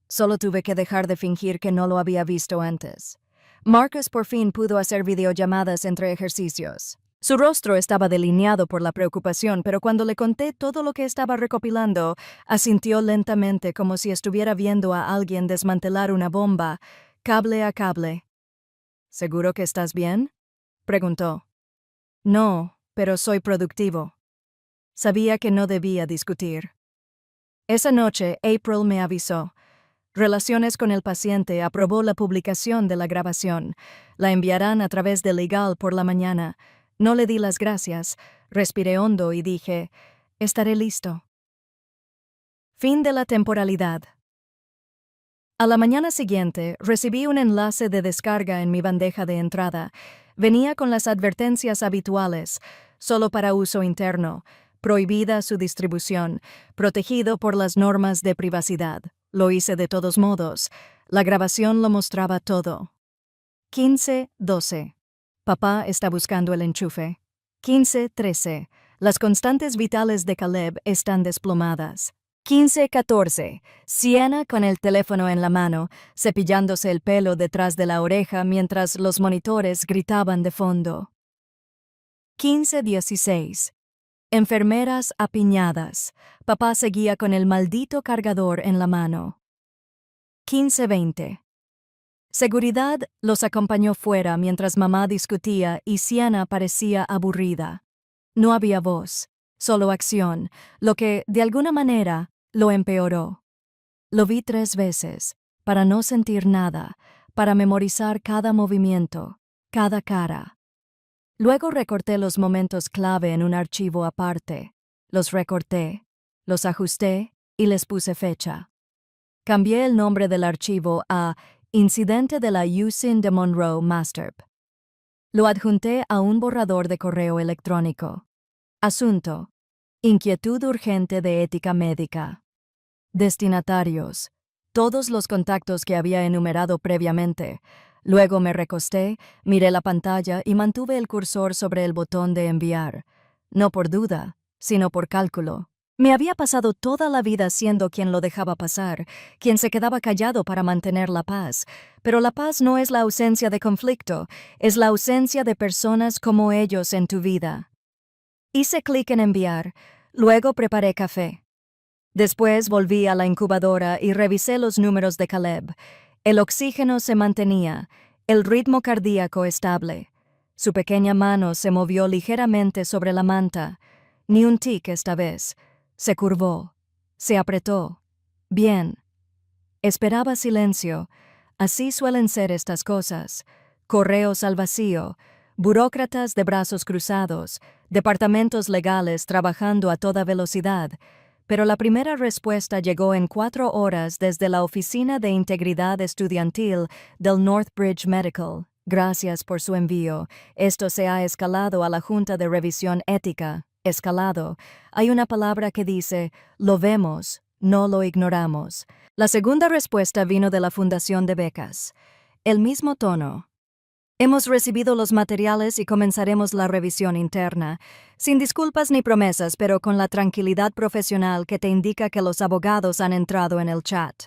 Solo tuve que dejar de fingir que no lo había visto antes. Marcus por fin pudo hacer videollamadas entre ejercicios. Su rostro estaba delineado por la preocupación, pero cuando le conté todo lo que estaba recopilando, asintió lentamente como si estuviera viendo a alguien desmantelar una bomba, cable a cable. ¿Seguro que estás bien?, preguntó. No, pero soy productivo. Sabía que no debía discutir. Esa noche, April me avisó. Relaciones con el paciente aprobó la publicación de la grabación. La enviarán a través de Legal por la mañana. No le di las gracias. Respiré hondo y dije: estaré listo. Fin de la temporalidad. A la mañana siguiente, recibí un enlace de descarga en mi bandeja de entrada. Venía con las advertencias habituales: solo para uso interno, prohibida su distribución, protegido por las normas de privacidad. Lo hice de todos modos. La grabación lo mostraba todo. 15:12. Papá está buscando el enchufe. 15:13. Las constantes vitales de Caleb están desplomadas. 15:14. Sienna con el teléfono en la mano, cepillándose el pelo detrás de la oreja mientras los monitores gritaban de fondo. 15:16. Enfermeras apiñadas. Papá seguía con el maldito cargador en la mano. 15:20. Seguridad los acompañó fuera mientras mamá discutía y Sienna parecía aburrida. No había voz, solo acción, lo que, de alguna manera, lo empeoró. Lo vi 3 veces, para no sentir nada, para memorizar cada movimiento, cada cara. Luego recorté los momentos clave en un archivo aparte. Los recorté, los ajusté y les puse fecha. Cambié el nombre del archivo a Incidente de la USIN de Monroe Masterp. Lo adjunté a un borrador de correo electrónico. Asunto: inquietud urgente de ética médica. Destinatarios: todos los contactos que había enumerado previamente. Luego me recosté, miré la pantalla y mantuve el cursor sobre el botón de enviar. no por duda, sino por cálculo. Me había pasado toda la vida siendo quien lo dejaba pasar, quien se quedaba callado para mantener la paz, pero la paz no es la ausencia de conflicto, es la ausencia de personas como ellos en tu vida. Hice clic en enviar, luego preparé café. Después volví a la incubadora y revisé los números de Caleb. El oxígeno se mantenía, el ritmo cardíaco estable. Su pequeña mano se movió ligeramente sobre la manta. Ni un tic esta vez. Se curvó. Se apretó. Bien. Esperaba silencio. Así suelen ser estas cosas. Correos al vacío, burócratas de brazos cruzados, departamentos legales trabajando a toda velocidad. Pero la primera respuesta llegó en 4 horas desde la Oficina de Integridad Estudiantil del Northbridge Medical. Gracias por su envío. Esto se ha escalado a la Junta de Revisión Ética. Escalado. Hay una palabra que dice, lo vemos, no lo ignoramos. La segunda respuesta vino de la Fundación de Becas. El mismo tono. Hemos recibido los materiales y comenzaremos la revisión interna, sin disculpas ni promesas, pero con la tranquilidad profesional que te indica que los abogados han entrado en el chat.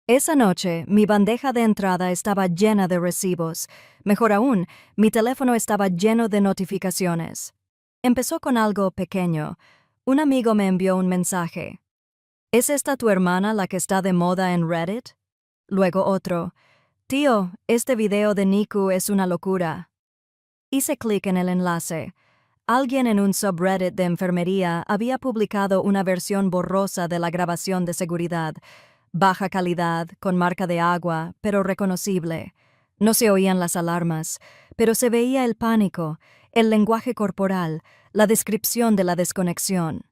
Esa noche, mi bandeja de entrada estaba llena de recibos. Mejor aún, mi teléfono estaba lleno de notificaciones. Empezó con algo pequeño. Un amigo me envió un mensaje. ¿Es esta tu hermana la que está de moda en Reddit? Luego otro. Tío, este video de Niku es una locura. Hice clic en el enlace. Alguien en un subreddit de enfermería había publicado una versión borrosa de la grabación de seguridad. Baja calidad, con marca de agua, pero reconocible. No se oían las alarmas, pero se veía el pánico, el lenguaje corporal, la descripción de la desconexión.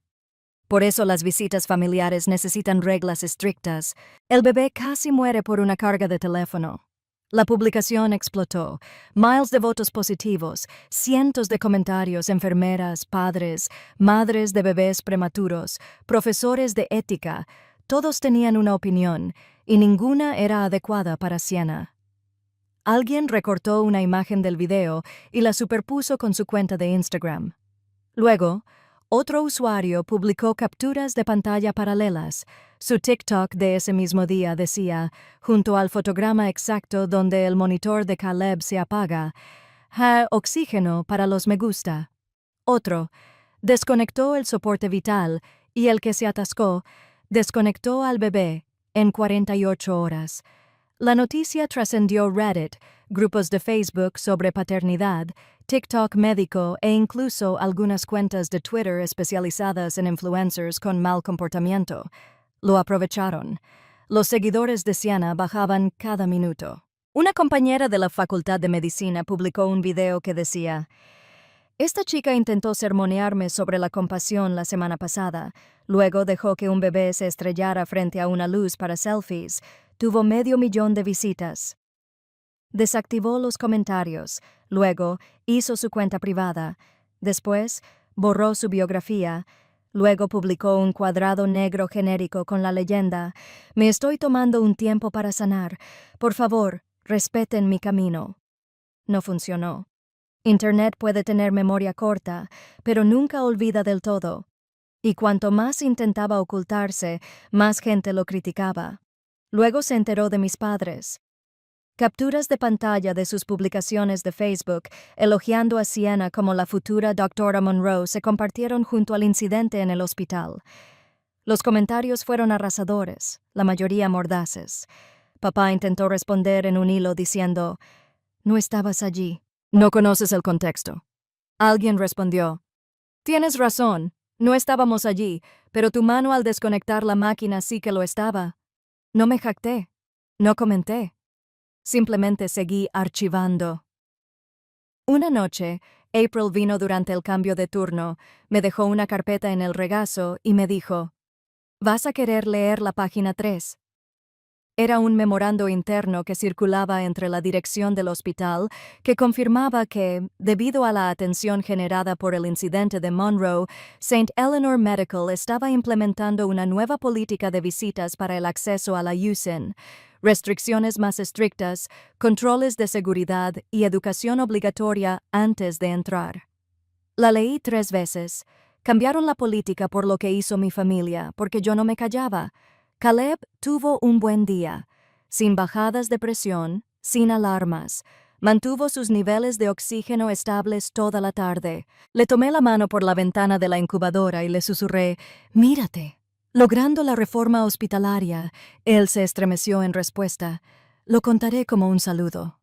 Por eso las visitas familiares necesitan reglas estrictas. El bebé casi muere por una carga de teléfono. La publicación explotó. Miles de votos positivos, cientos de comentarios, enfermeras, padres, madres de bebés prematuros, profesores de ética. Todos tenían una opinión, y ninguna era adecuada para Siena. Alguien recortó una imagen del video y la superpuso con su cuenta de Instagram. Luego, otro usuario publicó capturas de pantalla paralelas. Su TikTok de ese mismo día decía, junto al fotograma exacto donde el monitor de Caleb se apaga, oxígeno para los me gusta. Otro, desconectó el soporte vital y el que se atascó, desconectó al bebé en 48 horas. La noticia trascendió Reddit, grupos de Facebook sobre paternidad, TikTok médico e incluso algunas cuentas de Twitter especializadas en influencers con mal comportamiento. Lo aprovecharon. Los seguidores de Siena bajaban cada minuto. Una compañera de la Facultad de Medicina publicó un video que decía: esta chica intentó sermonearme sobre la compasión la semana pasada. Luego dejó que un bebé se estrellara frente a una luz para selfies. Tuvo 500,000 de visitas. Desactivó los comentarios. Luego hizo su cuenta privada. Después borró su biografía. Luego publicó un cuadrado negro genérico con la leyenda: me estoy tomando un tiempo para sanar. Por favor, respeten mi camino. No funcionó. Internet puede tener memoria corta, pero nunca olvida del todo. Y cuanto más intentaba ocultarse, más gente lo criticaba. Luego se enteró de mis padres. Capturas de pantalla de sus publicaciones de Facebook, elogiando a Siena como la futura doctora Monroe, se compartieron junto al incidente en el hospital. Los comentarios fueron arrasadores, la mayoría mordaces. Papá intentó responder en un hilo diciendo: no estabas allí. No conoces el contexto. Alguien respondió: tienes razón, no estábamos allí, pero tu mano al desconectar la máquina sí que lo estaba. No me jacté, no comenté. Simplemente seguí archivando. Una noche, April vino durante el cambio de turno, me dejó una carpeta en el regazo y me dijo: ¿vas a querer leer la página 3? Era un memorando interno que circulaba entre la dirección del hospital que confirmaba que, debido a la atención generada por el incidente de Monroe, St. Eleanor Medical estaba implementando una nueva política de visitas para el acceso a la USIN, restricciones más estrictas, controles de seguridad y educación obligatoria antes de entrar. La leí 3 veces. Cambiaron la política por lo que hizo mi familia, porque yo no me callaba. Caleb tuvo un buen día, sin bajadas de presión, sin alarmas. Mantuvo sus niveles de oxígeno estables toda la tarde. Le tomé la mano por la ventana de la incubadora y le susurré, «Mírate». Logrando la reforma hospitalaria, él se estremeció en respuesta. Lo contaré como un saludo.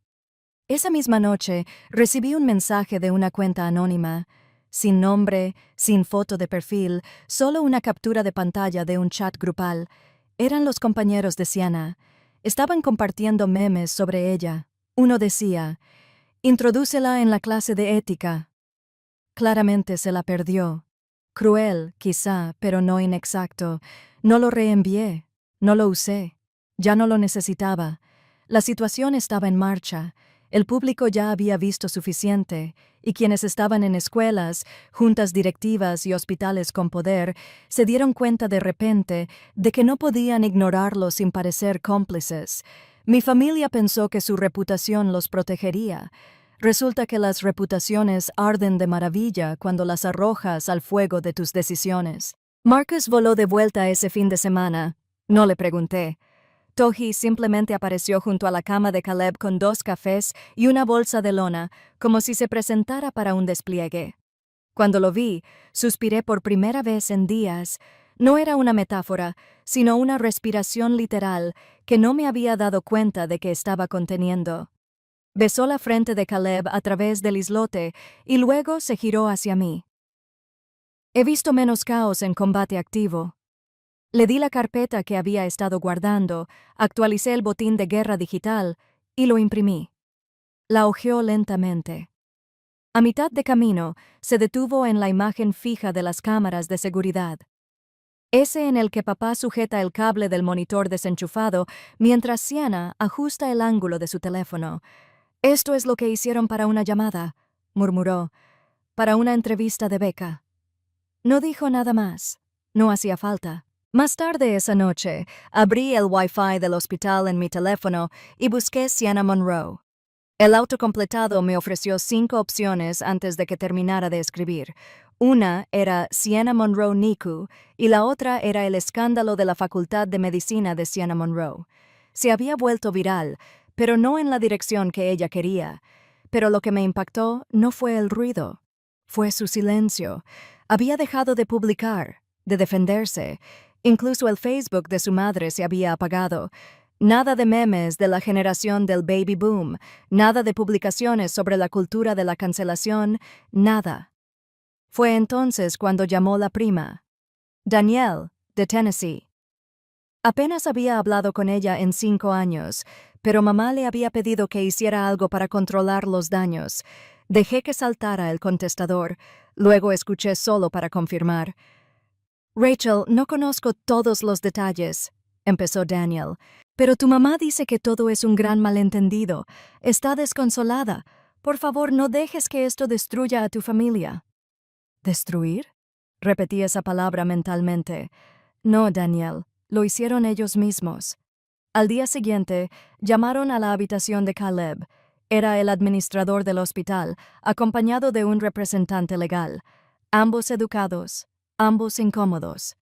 Esa misma noche recibí un mensaje de una cuenta anónima, sin nombre, sin foto de perfil, solo una captura de pantalla de un chat grupal. Eran los compañeros de Sienna. Estaban compartiendo memes sobre ella. Uno decía, «Introdúcela en la clase de ética». Claramente se la perdió. Cruel, quizá, pero no inexacto. No lo reenvié. No lo usé. Ya no lo necesitaba. La situación estaba en marcha. El público ya había visto suficiente, y quienes estaban en escuelas, juntas directivas y hospitales con poder, se dieron cuenta de repente de que no podían ignorarlo sin parecer cómplices. Mi familia pensó que su reputación los protegería. Resulta que las reputaciones arden de maravilla cuando las arrojas al fuego de tus decisiones. Marcus voló de vuelta ese fin de semana. No le pregunté. Tohi simplemente apareció junto a la cama de Caleb con 2 cafés y una bolsa de lona, como si se presentara para un despliegue. Cuando lo vi, suspiré por primera vez en días. No era una metáfora, sino una respiración literal que no me había dado cuenta de que estaba conteniendo. Besó la frente de Caleb a través del islote y luego se giró hacia mí. He visto menos caos en combate activo. Le di la carpeta que había estado guardando, actualicé el botín de guerra digital y lo imprimí. La hojeó lentamente. A mitad de camino, se detuvo en la imagen fija de las cámaras de seguridad. Ese en el que papá sujeta el cable del monitor desenchufado mientras Sienna ajusta el ángulo de su teléfono. «Esto es lo que hicieron para una llamada», murmuró, «para una entrevista de beca». No dijo nada más. No hacía falta. Más tarde esa noche, abrí el Wi-Fi del hospital en mi teléfono y busqué Sienna Monroe. El autocompletado me ofreció 5 opciones antes de que terminara de escribir. Una era Sienna Monroe NICU y la otra era el escándalo de la Facultad de Medicina de Sienna Monroe. Se había vuelto viral, pero no en la dirección que ella quería. Pero lo que me impactó no fue el ruido, fue su silencio. Había dejado de publicar, de defenderse. Incluso el Facebook de su madre se había apagado. Nada de memes de la generación del baby boom, nada de publicaciones sobre la cultura de la cancelación, nada. Fue entonces cuando llamó la prima, Danielle, de Tennessee. Apenas había hablado con ella en 5 años, pero mamá le había pedido que hiciera algo para controlar los daños. Dejé que saltara el contestador, luego escuché solo para confirmar. «Rachel, no conozco todos los detalles», empezó Daniel, «pero tu mamá dice que todo es un gran malentendido. Está desconsolada. Por favor, no dejes que esto destruya a tu familia». «¿Destruir?», repetí esa palabra mentalmente. «No, Daniel, lo hicieron ellos mismos». Al día siguiente, llamaron a la habitación de Caleb. Era el administrador del hospital, acompañado de un representante legal. Ambos educados, ambos incómodos.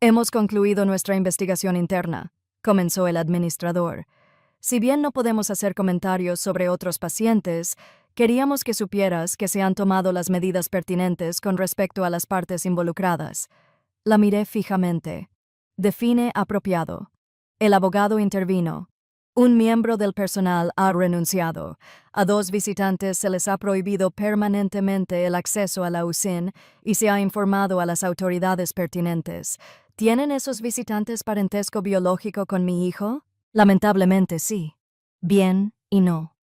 «Hemos concluido nuestra investigación interna», comenzó el administrador. «Si bien no podemos hacer comentarios sobre otros pacientes, queríamos que supieras que se han tomado las medidas pertinentes con respecto a las partes involucradas». La miré fijamente. «Define apropiado». El abogado intervino. «Un miembro del personal ha renunciado. A 2 visitantes se les ha prohibido permanentemente el acceso a la UCIN y se ha informado a las autoridades pertinentes. ¿Tienen esos visitantes parentesco biológico con mi hijo? Lamentablemente sí. Bien y no».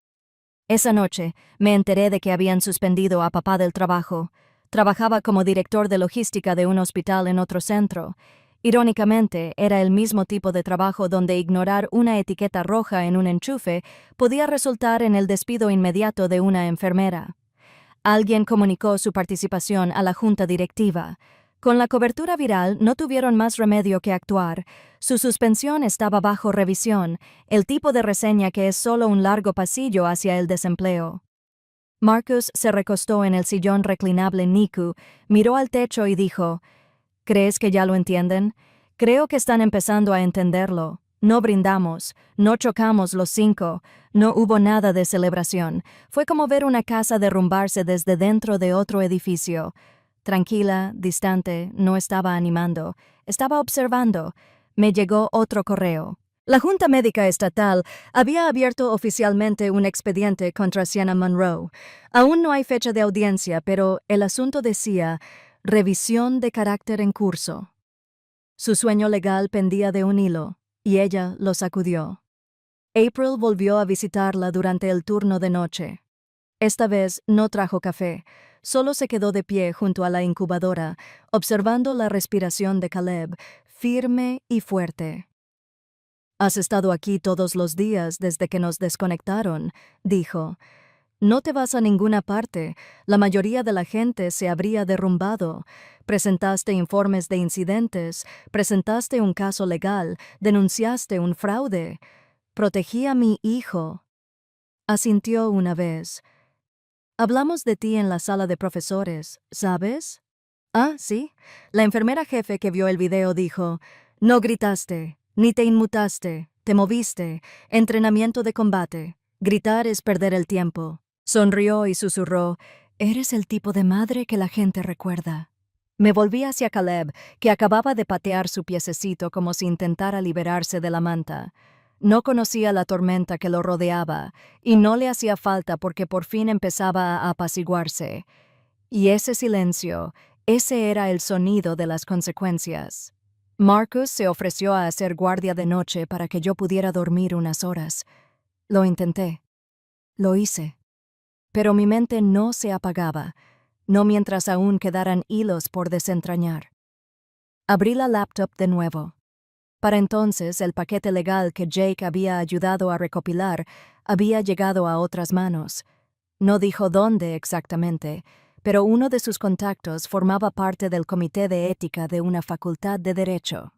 Esa noche me enteré de que habían suspendido a papá del trabajo. Trabajaba como director de logística de un hospital en otro centro. Irónicamente, era el mismo tipo de trabajo donde ignorar una etiqueta roja en un enchufe podía resultar en el despido inmediato de una enfermera. Alguien comunicó su participación a la junta directiva. Con la cobertura viral no tuvieron más remedio que actuar. Su suspensión estaba bajo revisión, el tipo de reseña que es solo un largo pasillo hacia el desempleo. Marcus se recostó en el sillón reclinable Niku, miró al techo y dijo, ¿crees que ya lo entienden? Creo que están empezando a entenderlo. No brindamos, no chocamos los 5, no hubo nada de celebración. Fue como ver una casa derrumbarse desde dentro de otro edificio. Tranquila, distante, no estaba animando, estaba observando. Me llegó otro correo. La Junta Médica Estatal había abierto oficialmente un expediente contra Sienna Monroe. Aún no hay fecha de audiencia, pero el asunto decía revisión de carácter en curso. Su sueño legal pendía de un hilo, y ella lo sacudió. April volvió a visitarla durante el turno de noche. Esta vez no trajo café, solo se quedó de pie junto a la incubadora, observando la respiración de Caleb, firme y fuerte. «Has estado aquí todos los días desde que nos desconectaron», dijo. «No te vas a ninguna parte. La mayoría de la gente se habría derrumbado. Presentaste informes de incidentes, presentaste un caso legal, denunciaste un fraude. Protegí a mi hijo». Asintió una vez. «Hablamos de ti en la sala de profesores, ¿sabes?» «Ah, sí». La enfermera jefe que vio el video dijo, «No gritaste, ni te inmutaste, te moviste, entrenamiento de combate. Gritar es perder el tiempo». Sonrió y susurró, «Eres el tipo de madre que la gente recuerda». Me volví hacia Caleb, que acababa de patear su piececito como si intentara liberarse de la manta. No conocía la tormenta que lo rodeaba, y no le hacía falta porque por fin empezaba a apaciguarse. Y ese silencio, ese era el sonido de las consecuencias. Marcus se ofreció a hacer guardia de noche para que yo pudiera dormir unas horas. Lo intenté. Lo hice. Pero mi mente no se apagaba, no mientras aún quedaran hilos por desentrañar. Abrí la laptop de nuevo. Para entonces, el paquete legal que Jake había ayudado a recopilar había llegado a otras manos. No dijo dónde exactamente, pero uno de sus contactos formaba parte del comité de ética de una facultad de Derecho.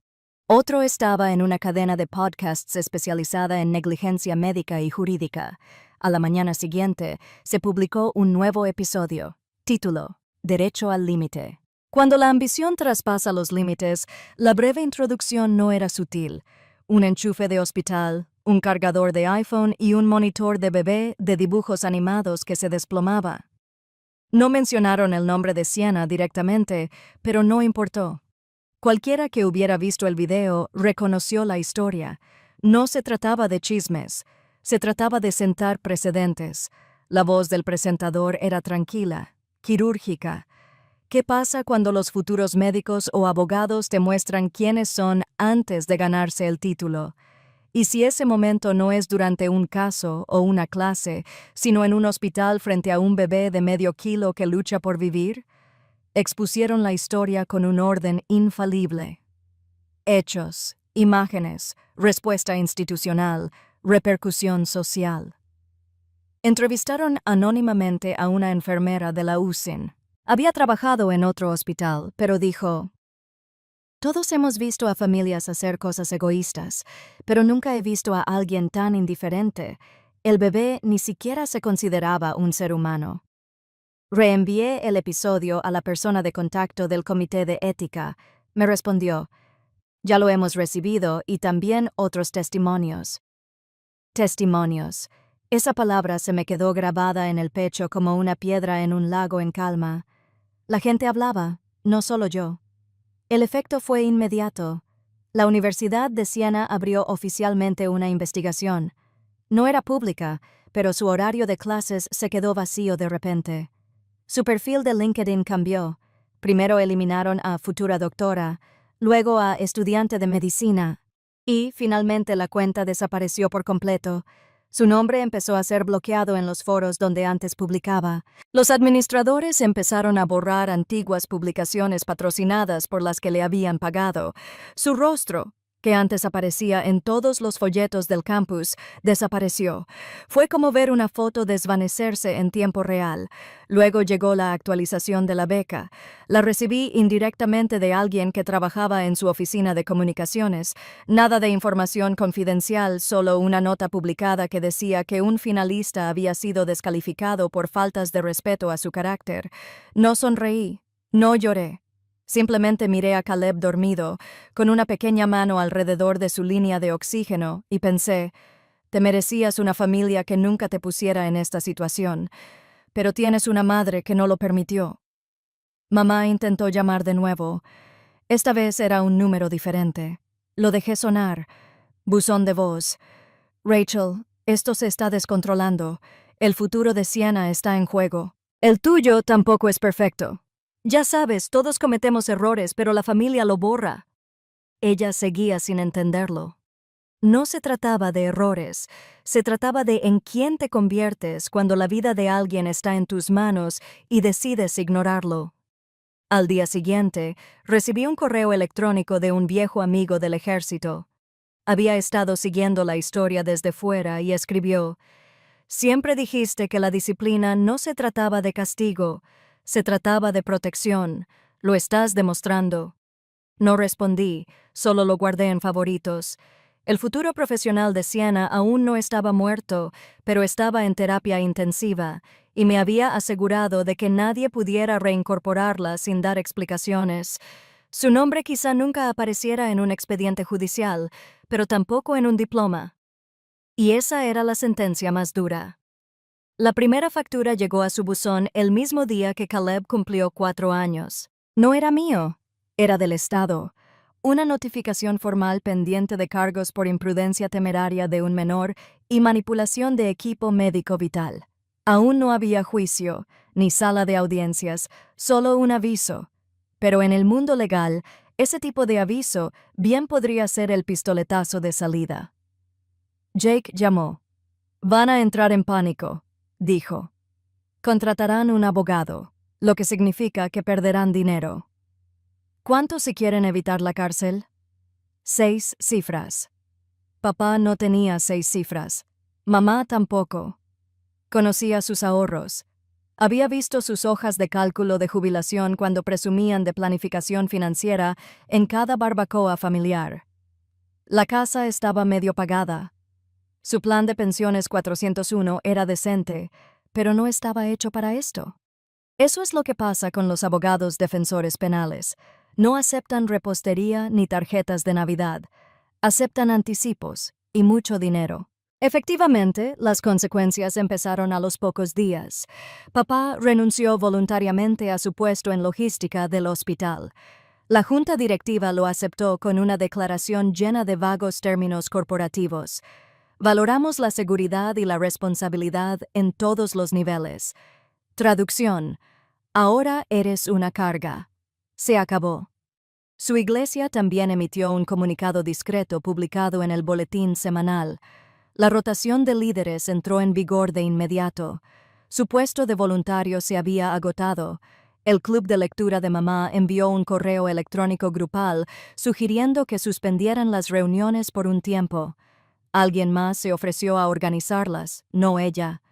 Otro estaba en una cadena de podcasts especializada en negligencia médica y jurídica. A la mañana siguiente, se publicó un nuevo episodio. Título: Derecho al límite. Cuando la ambición traspasa los límites, la breve introducción no era sutil. Un enchufe de hospital, un cargador de iPhone y un monitor de bebé de dibujos animados que se desplomaba. No mencionaron el nombre de Sienna directamente, pero no importó. Cualquiera que hubiera visto el video reconoció la historia. No se trataba de chismes, se trataba de sentar precedentes. La voz del presentador era tranquila, quirúrgica. ¿Qué pasa cuando los futuros médicos o abogados te muestran quiénes son antes de ganarse el título? Y si ese momento no es durante un caso o una clase, sino en un hospital frente a un bebé de medio kilo que lucha por vivir? Expusieron la historia con un orden infalible. Hechos, imágenes, respuesta institucional, repercusión social. Entrevistaron anónimamente a una enfermera de la USIN. Había trabajado en otro hospital, pero dijo, «Todos hemos visto a familias hacer cosas egoístas, pero nunca he visto a alguien tan indiferente. El bebé ni siquiera se consideraba un ser humano». Reenvié el episodio a la persona de contacto del comité de ética. Me respondió, «Ya lo hemos recibido y también otros testimonios». Testimonios. Esa palabra se me quedó grabada en el pecho como una piedra en un lago en calma. La gente hablaba, no solo yo. El efecto fue inmediato. La Universidad de Siena abrió oficialmente una investigación. No era pública, pero su horario de clases se quedó vacío de repente. Su perfil de LinkedIn cambió. Primero eliminaron a futura doctora, luego a estudiante de medicina, y finalmente la cuenta desapareció por completo. Su nombre empezó a ser bloqueado en los foros donde antes publicaba. Los administradores empezaron a borrar antiguas publicaciones patrocinadas por las que le habían pagado. Su rostro, que antes aparecía en todos los folletos del campus, desapareció. Fue como ver una foto desvanecerse en tiempo real. Luego llegó la actualización de la beca. La recibí indirectamente de alguien que trabajaba en su oficina de comunicaciones. Nada de información confidencial, solo una nota publicada que decía que un finalista había sido descalificado por faltas de respeto a su carácter. No sonreí, no lloré. Simplemente miré a Caleb dormido, con una pequeña mano alrededor de su línea de oxígeno, y pensé, te merecías una familia que nunca te pusiera en esta situación, pero tienes una madre que no lo permitió. Mamá intentó llamar de nuevo. Esta vez era un número diferente. Lo dejé sonar. Buzón de voz. Rachel, esto se está descontrolando. El futuro de Sienna está en juego. El tuyo tampoco es perfecto. Ya sabes, todos cometemos errores, pero la familia lo borra. Ella seguía sin entenderlo. No se trataba de errores, se trataba de en quién te conviertes cuando la vida de alguien está en tus manos y decides ignorarlo. Al día siguiente, recibí un correo electrónico de un viejo amigo del ejército. Había estado siguiendo la historia desde fuera y escribió: siempre dijiste que la disciplina no se trataba de castigo, se trataba de protección. Lo estás demostrando. No respondí, solo lo guardé en favoritos. El futuro profesional de Sienna aún no estaba muerto, pero estaba en terapia intensiva, y me había asegurado de que nadie pudiera reincorporarla sin dar explicaciones. Su nombre quizá nunca apareciera en un expediente judicial, pero tampoco en un diploma. Y esa era la sentencia más dura. La primera factura llegó a su buzón el mismo día que Caleb cumplió 4 años. No era mío, era del Estado. Una notificación formal pendiente de cargos por imprudencia temeraria de un menor y manipulación de equipo médico vital. Aún no había juicio, ni sala de audiencias, solo un aviso. Pero en el mundo legal, ese tipo de aviso bien podría ser el pistoletazo de salida. Jake llamó. Van a entrar en pánico, dijo. Contratarán un abogado, lo que significa que perderán dinero. ¿Cuántos si quieren evitar la cárcel? 6 cifras. Papá no tenía 6 cifras. Mamá tampoco. Conocía sus ahorros. Había visto sus hojas de cálculo de jubilación cuando presumían de planificación financiera en cada barbacoa familiar. La casa estaba medio pagada. Su plan de pensiones 401 era decente, pero no estaba hecho para esto. Eso es lo que pasa con los abogados defensores penales. No aceptan repostería ni tarjetas de Navidad. Aceptan anticipos y mucho dinero. Efectivamente, las consecuencias empezaron a los pocos días. Papá renunció voluntariamente a su puesto en logística del hospital. La junta directiva lo aceptó con una declaración llena de vagos términos corporativos. Valoramos la seguridad y la responsabilidad en todos los niveles. Traducción: ahora eres una carga. Se acabó. Su iglesia también emitió un comunicado discreto publicado en el boletín semanal. La rotación de líderes entró en vigor de inmediato. Su puesto de voluntario se había agotado. El club de lectura de mamá envió un correo electrónico grupal sugiriendo que suspendieran las reuniones por un tiempo. Alguien más se ofreció a organizarlas, no ella.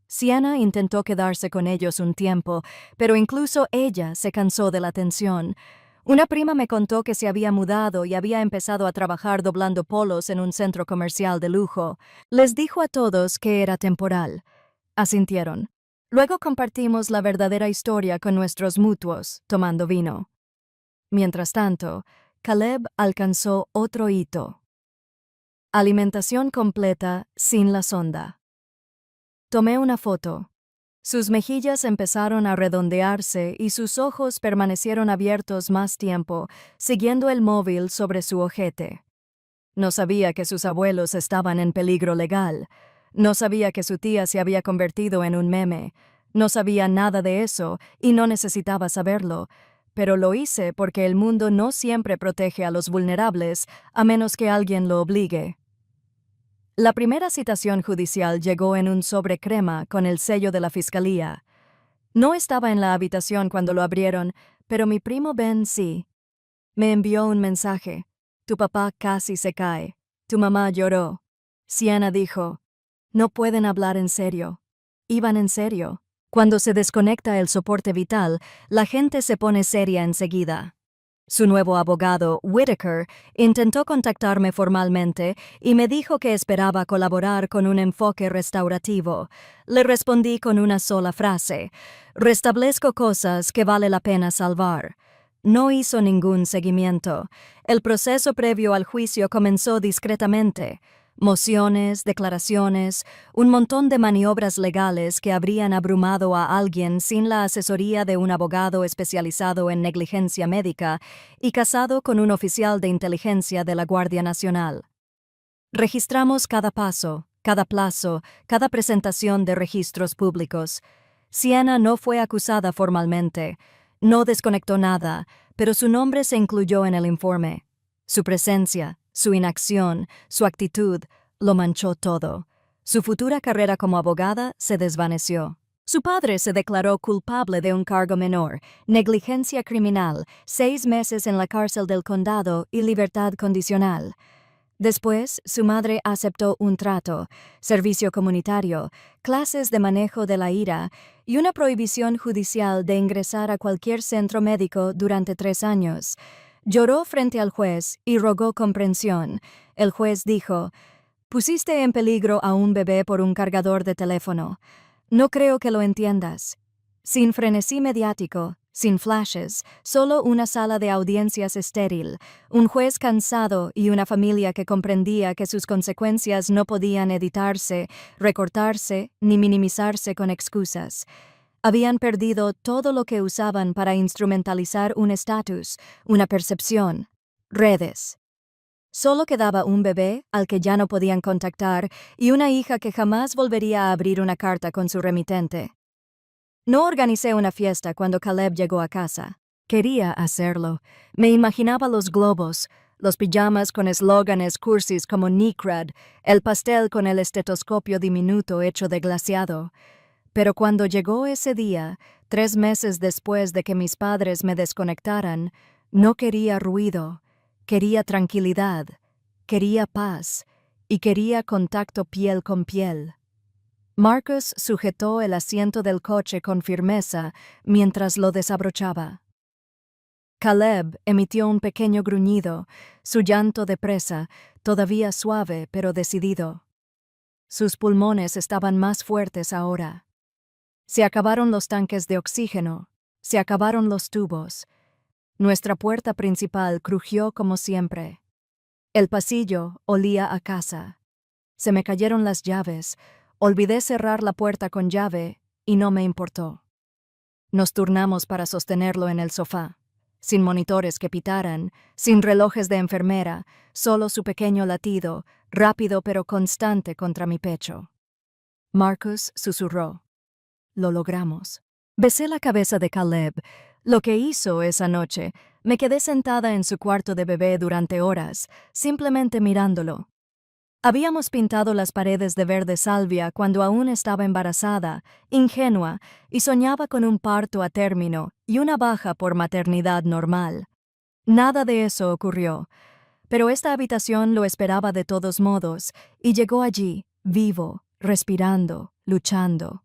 Sienna intentó quedarse con ellos un tiempo, pero incluso ella se cansó de la tensión. Una prima me contó que se había mudado y había empezado a trabajar doblando polos en un centro comercial de lujo. Les dijo a todos que era temporal. Asintieron. Luego compartimos la verdadera historia con nuestros mutuos, tomando vino. Mientras tanto, Caleb alcanzó otro hito. Alimentación completa sin la sonda. Tomé una foto. Sus mejillas empezaron a redondearse y sus ojos permanecieron abiertos más tiempo, siguiendo el móvil sobre su ojete. No sabía que sus abuelos estaban en peligro legal. No sabía que su tía se había convertido en un meme. No sabía nada de eso y no necesitaba saberlo. Pero lo hice porque el mundo no siempre protege a los vulnerables a menos que alguien lo obligue. La primera citación judicial llegó en un sobre crema con el sello de la fiscalía. No estaba en la habitación cuando lo abrieron, pero mi primo Ben sí. Me envió un mensaje. Tu papá casi se cae. Tu mamá lloró. Sienna dijo, no pueden hablar en serio. Iban en serio. Cuando se desconecta el soporte vital, la gente se pone seria enseguida. Su nuevo abogado, Whitaker, intentó contactarme formalmente y me dijo que esperaba colaborar con un enfoque restaurativo. Le respondí con una sola frase: restablezco cosas que vale la pena salvar. No hizo ningún seguimiento. El proceso previo al juicio comenzó discretamente. Mociones, declaraciones, un montón de maniobras legales que habrían abrumado a alguien sin la asesoría de un abogado especializado en negligencia médica y casado con un oficial de inteligencia de la Guardia Nacional. Registramos cada paso, cada plazo, cada presentación de registros públicos. Sienna no fue acusada formalmente, no desconectó nada, pero su nombre se incluyó en el informe. Su presencia, su inacción, su actitud, lo manchó todo. Su futura carrera como abogada se desvaneció. Su padre se declaró culpable de un cargo menor, negligencia criminal, 6 meses en la cárcel del condado y libertad condicional. Después, su madre aceptó un trato, servicio comunitario, clases de manejo de la ira y una prohibición judicial de ingresar a cualquier centro médico durante 3 años. Lloró frente al juez y rogó comprensión. El juez dijo: «Pusiste en peligro a un bebé por un cargador de teléfono. No creo que lo entiendas». Sin frenesí mediático, sin flashes, solo una sala de audiencias estéril, un juez cansado y una familia que comprendía que sus consecuencias no podían editarse, recortarse ni minimizarse con excusas. Habían perdido todo lo que usaban para instrumentalizar un estatus, una percepción, redes. Solo quedaba un bebé al que ya no podían contactar y una hija que jamás volvería a abrir una carta con su remitente. No organicé una fiesta cuando Caleb llegó a casa. Quería hacerlo. Me imaginaba los globos, los pijamas con eslóganes cursis como Nicrad, el pastel con el estetoscopio diminuto hecho de glaseado. Pero cuando llegó ese día, 3 meses después de que mis padres me desconectaran, no quería ruido, quería tranquilidad, quería paz y quería contacto piel con piel. Marcus sujetó el asiento del coche con firmeza mientras lo desabrochaba. Caleb emitió un pequeño gruñido, su llanto de presa, todavía suave pero decidido. Sus pulmones estaban más fuertes ahora. Se acabaron los tanques de oxígeno, se acabaron los tubos. Nuestra puerta principal crujió como siempre. El pasillo olía a casa. Se me cayeron las llaves. Olvidé cerrar la puerta con llave y no me importó. Nos turnamos para sostenerlo en el sofá, sin monitores que pitaran, sin relojes de enfermera, solo su pequeño latido, rápido pero constante contra mi pecho. Marcus susurró: «Lo logramos». Besé la cabeza de Caleb. Lo que hizo esa noche, me quedé sentada en su cuarto de bebé durante horas, simplemente mirándolo. Habíamos pintado las paredes de verde salvia cuando aún estaba embarazada, ingenua, y soñaba con un parto a término y una baja por maternidad normal. Nada de eso ocurrió, pero esta habitación lo esperaba de todos modos, y llegó allí, vivo, respirando, luchando.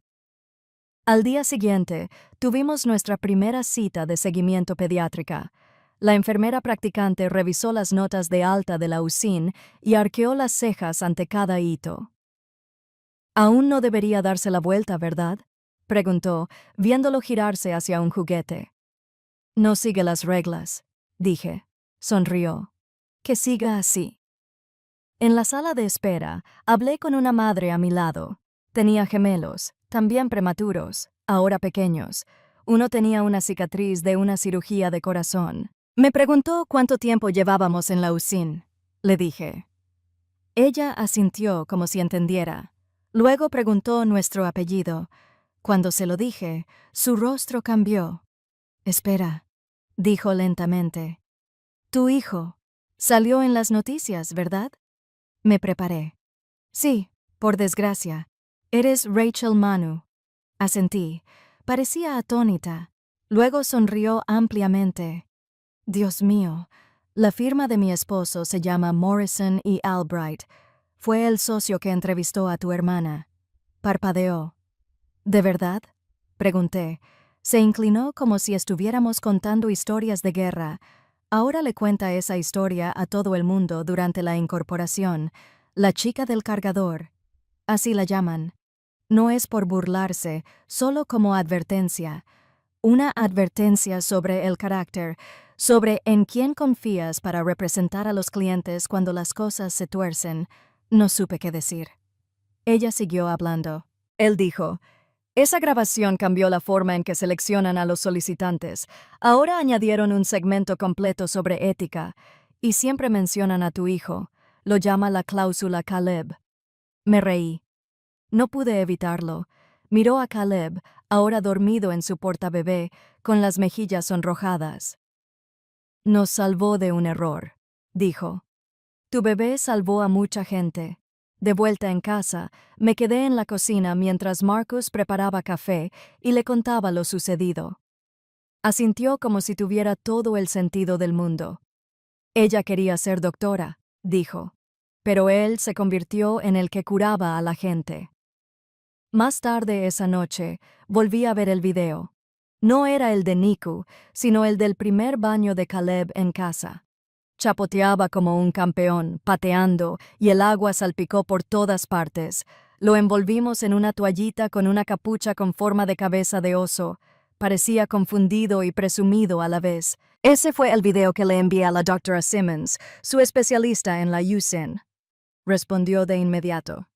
Al día siguiente, tuvimos nuestra primera cita de seguimiento pediátrica. La enfermera practicante revisó las notas de alta de la USIN y arqueó las cejas ante cada hito. «Aún no debería darse la vuelta, ¿verdad?», preguntó, viéndolo girarse hacia un juguete. «No sigue las reglas», dije. Sonrió. «Que siga así». En la sala de espera, hablé con una madre a mi lado. Tenía gemelos, también prematuros, ahora pequeños. Uno tenía una cicatriz de una cirugía de corazón. Me preguntó cuánto tiempo llevábamos en la USIN. Le dije. Ella asintió como si entendiera. Luego preguntó nuestro apellido. Cuando se lo dije, su rostro cambió. «Espera», dijo lentamente. «Tu hijo salió en las noticias, ¿verdad?» Me preparé. «Sí, por desgracia. Eres Rachel Manu». Asentí. Parecía atónita. Luego sonrió ampliamente. «Dios mío, La firma de mi esposo se llama Morrison y Albright. Fue el socio que entrevistó a tu hermana. Parpadeó. ¿De verdad? Pregunté. Se inclinó como si estuviéramos contando historias de guerra. Ahora le cuenta esa historia a todo el mundo durante la incorporación. La chica del cargador. Así la llaman. No es por burlarse, solo como advertencia. Una advertencia sobre el carácter, sobre en quién confías para representar a los clientes cuando las cosas se tuercen. No supe qué decir. Ella siguió hablando. Él dijo: esa grabación cambió la forma en que seleccionan a los solicitantes. Ahora añadieron un segmento completo sobre ética, y siempre mencionan a tu hijo. Lo llama la cláusula Caleb. Me reí. No pude evitarlo. Miró a Caleb, ahora dormido en su portabebé, con las mejillas sonrojadas. Nos salvó de un error, dijo. Tu bebé salvó a mucha gente. De vuelta en casa, me quedé en la cocina mientras Marcus preparaba café y le contaba lo sucedido. Asintió como si tuviera todo el sentido del mundo. Ella quería ser doctora, dijo, pero él se convirtió en el que curaba a la gente. Más tarde esa noche, volví a ver el video. No era el de Niku, sino el del primer baño de Caleb en casa. Chapoteaba como un campeón, pateando, y el agua salpicó por todas partes. Lo envolvimos en una toallita con una capucha con forma de cabeza de oso. Parecía confundido y presumido a la vez. Ese fue el video que le envié a la doctora Simmons, su especialista en la USIN. Respondió de inmediato.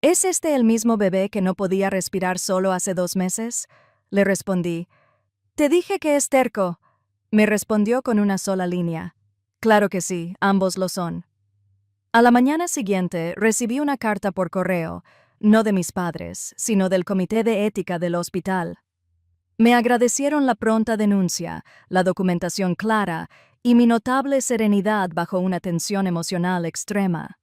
¿Es este el mismo bebé que no podía respirar solo hace 2 meses? Le respondí. Te dije que es terco. Me respondió con una sola línea. Claro que sí, ambos lo son. A la mañana siguiente recibí una carta por correo, no de mis padres, sino del Comité de Ética del hospital. Me agradecieron la pronta denuncia, la documentación clara y mi notable serenidad bajo una tensión emocional extrema.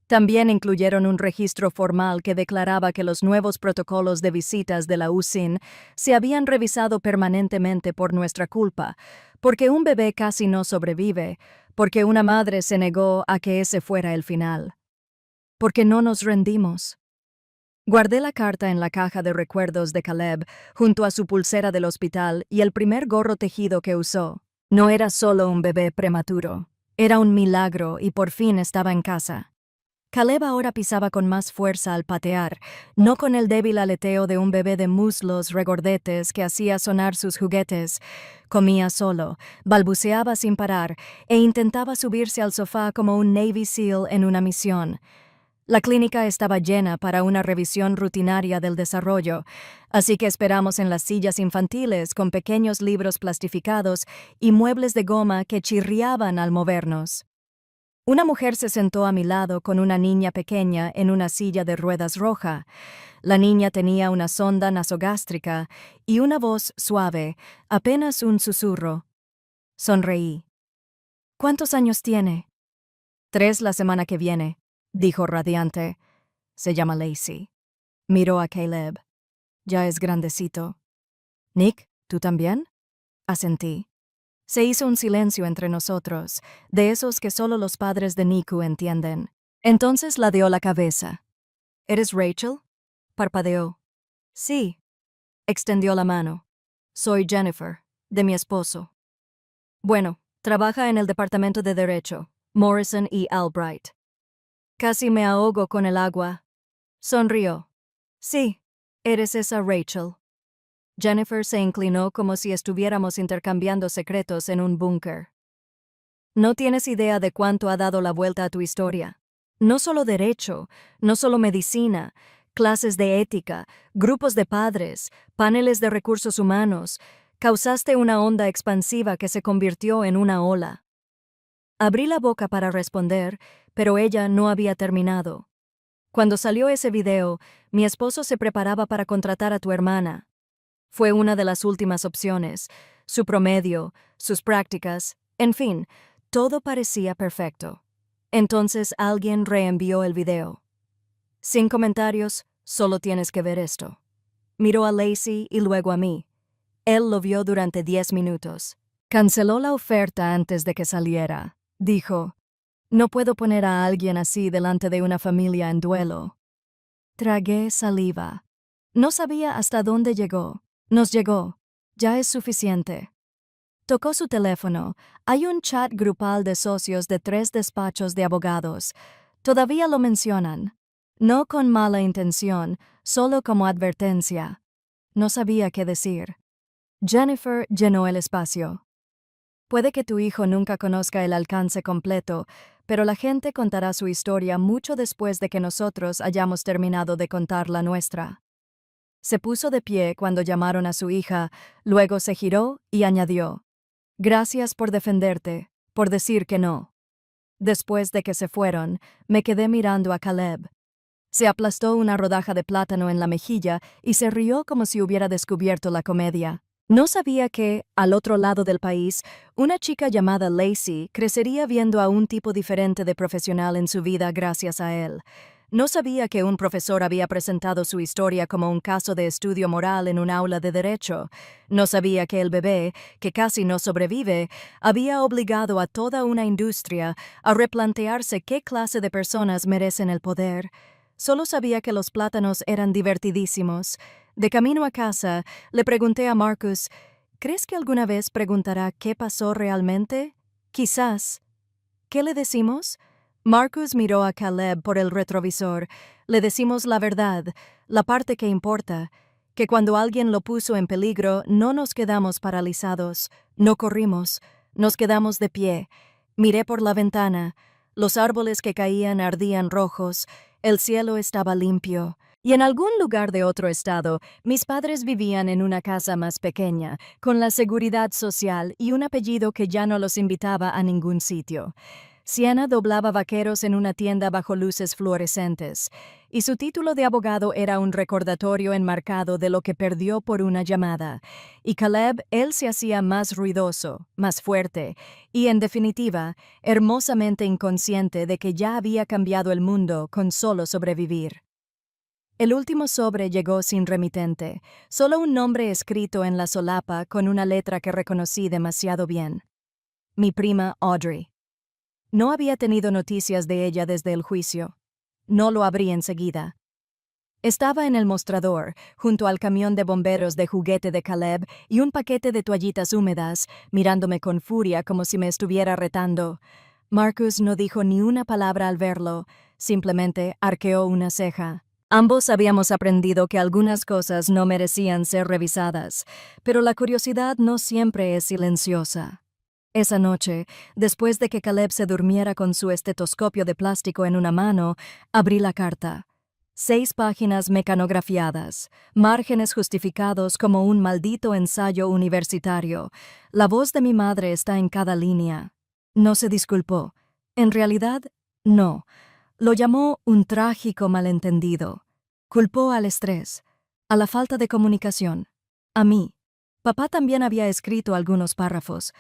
También incluyeron un registro formal que declaraba que los nuevos protocolos de visitas de la USIN se habían revisado permanentemente por nuestra culpa, porque un bebé casi no sobrevive, porque una madre se negó a que ese fuera el final. Porque no nos rendimos. Guardé la carta en la caja de recuerdos de Caleb, junto a su pulsera del hospital y el primer gorro tejido que usó. No era solo un bebé prematuro. Era un milagro y por fin estaba en casa. Caleb ahora pisaba con más fuerza al patear, no con el débil aleteo de un bebé de muslos regordetes que hacía sonar sus juguetes. Comía solo, balbuceaba sin parar e intentaba subirse al sofá como un Navy SEAL en una misión. La clínica estaba llena para una revisión rutinaria del desarrollo, así que esperamos en las sillas infantiles con pequeños libros plastificados y muebles de goma que chirriaban al movernos. Una mujer se sentó a mi lado con una niña pequeña en una silla de ruedas roja. La niña tenía una sonda nasogástrica y una voz suave, apenas un susurro. Sonreí. ¿Cuántos años tiene? 3 la semana que viene, dijo radiante. Se llama Lacey. Miró a Caleb. Ya es grandecito. Nick, ¿tú también? Asentí. Se hizo un silencio entre nosotros, de esos que solo los padres de Niku entienden. Entonces ladeó la cabeza. ¿Eres Rachel? Parpadeó. Sí. Extendió la mano. Soy Jennifer, de mi esposo. Bueno, trabaja en el departamento de Derecho, Morrison y Albright. Casi me ahogo con el agua. Sonrió. Sí, eres esa Rachel. Jennifer se inclinó como si estuviéramos intercambiando secretos en un búnker. No tienes idea de cuánto ha dado la vuelta a tu historia. No solo derecho, no solo medicina, clases de ética, grupos de padres, paneles de recursos humanos. Causaste una onda expansiva que se convirtió en una ola. Abrí la boca para responder, pero ella no había terminado. Cuando salió ese video, mi esposo se preparaba para contratar a tu hermana. Fue una de las últimas opciones. Su promedio, sus prácticas, en fin, todo parecía perfecto. Entonces alguien reenvió el video. Sin comentarios, solo tienes que ver esto. Miró a Lacey y luego a mí. Él lo vio durante 10 minutos. Canceló la oferta antes de que saliera. dijo. No puedo poner a alguien así delante de una familia en duelo. Tragué saliva. No sabía hasta dónde llegó. Nos llegó. Ya es suficiente. Tocó su teléfono. Hay un chat grupal de socios de 3 despachos de abogados. Todavía lo mencionan. No con mala intención, solo como advertencia. No sabía qué decir. Jennifer llenó el espacio. Puede que tu hijo nunca conozca el alcance completo, pero la gente contará su historia mucho después de que nosotros hayamos terminado de contar la nuestra. Se puso de pie cuando llamaron a su hija, luego se giró y añadió: Gracias por defenderte, por decir que no. Después de que se fueron, me quedé mirando a Caleb. Se aplastó una rodaja de plátano en la mejilla y se rió como si hubiera descubierto la comedia. No sabía que, al otro lado del país, una chica llamada Lacey crecería viendo a un tipo diferente de profesional en su vida gracias a él. No sabía que un profesor había presentado su historia como un caso de estudio moral en un aula de derecho. No sabía que el bebé, que casi no sobrevive, había obligado a toda una industria a replantearse qué clase de personas merecen el poder. Solo sabía que los plátanos eran divertidísimos. De camino a casa, le pregunté a Marcus, ¿crees que alguna vez preguntará qué pasó realmente? Quizás. ¿Qué le decimos? Marcus miró a Caleb por el retrovisor. Le decimos la verdad, la parte que importa, que cuando alguien lo puso en peligro no nos quedamos paralizados, no corrimos, nos quedamos de pie. Miré por la ventana. Los árboles que caían ardían rojos, el cielo estaba limpio. Y en algún lugar de otro estado, mis padres vivían en una casa más pequeña, con la seguridad social y un apellido que ya no los invitaba a ningún sitio. Sienna doblaba vaqueros en una tienda bajo luces fluorescentes, y su título de abogado era un recordatorio enmarcado de lo que perdió por una llamada. Y Caleb, él se hacía más ruidoso, más fuerte, y, en definitiva, hermosamente inconsciente de que ya había cambiado el mundo con solo sobrevivir. El último sobre llegó sin remitente, solo un nombre escrito en la solapa con una letra que reconocí demasiado bien. Mi prima Audrey. No había tenido noticias de ella desde el juicio. No lo abrí enseguida. Estaba en el mostrador, junto al camión de bomberos de juguete de Caleb y un paquete de toallitas húmedas, mirándome con furia como si me estuviera retando. Marcus no dijo ni una palabra al verlo, simplemente arqueó una ceja. Ambos habíamos aprendido que algunas cosas no merecían ser revisadas, pero la curiosidad no siempre es silenciosa. Esa noche, después de que Caleb se durmiera con su estetoscopio de plástico en una mano, abrí la carta. 6 páginas mecanografiadas, márgenes justificados como un maldito ensayo universitario. La voz de mi madre está en cada línea. No se disculpó. En realidad, no. Lo llamó un trágico malentendido. Culpó al estrés, a la falta de comunicación, a mí. Papá también había escrito algunos párrafos.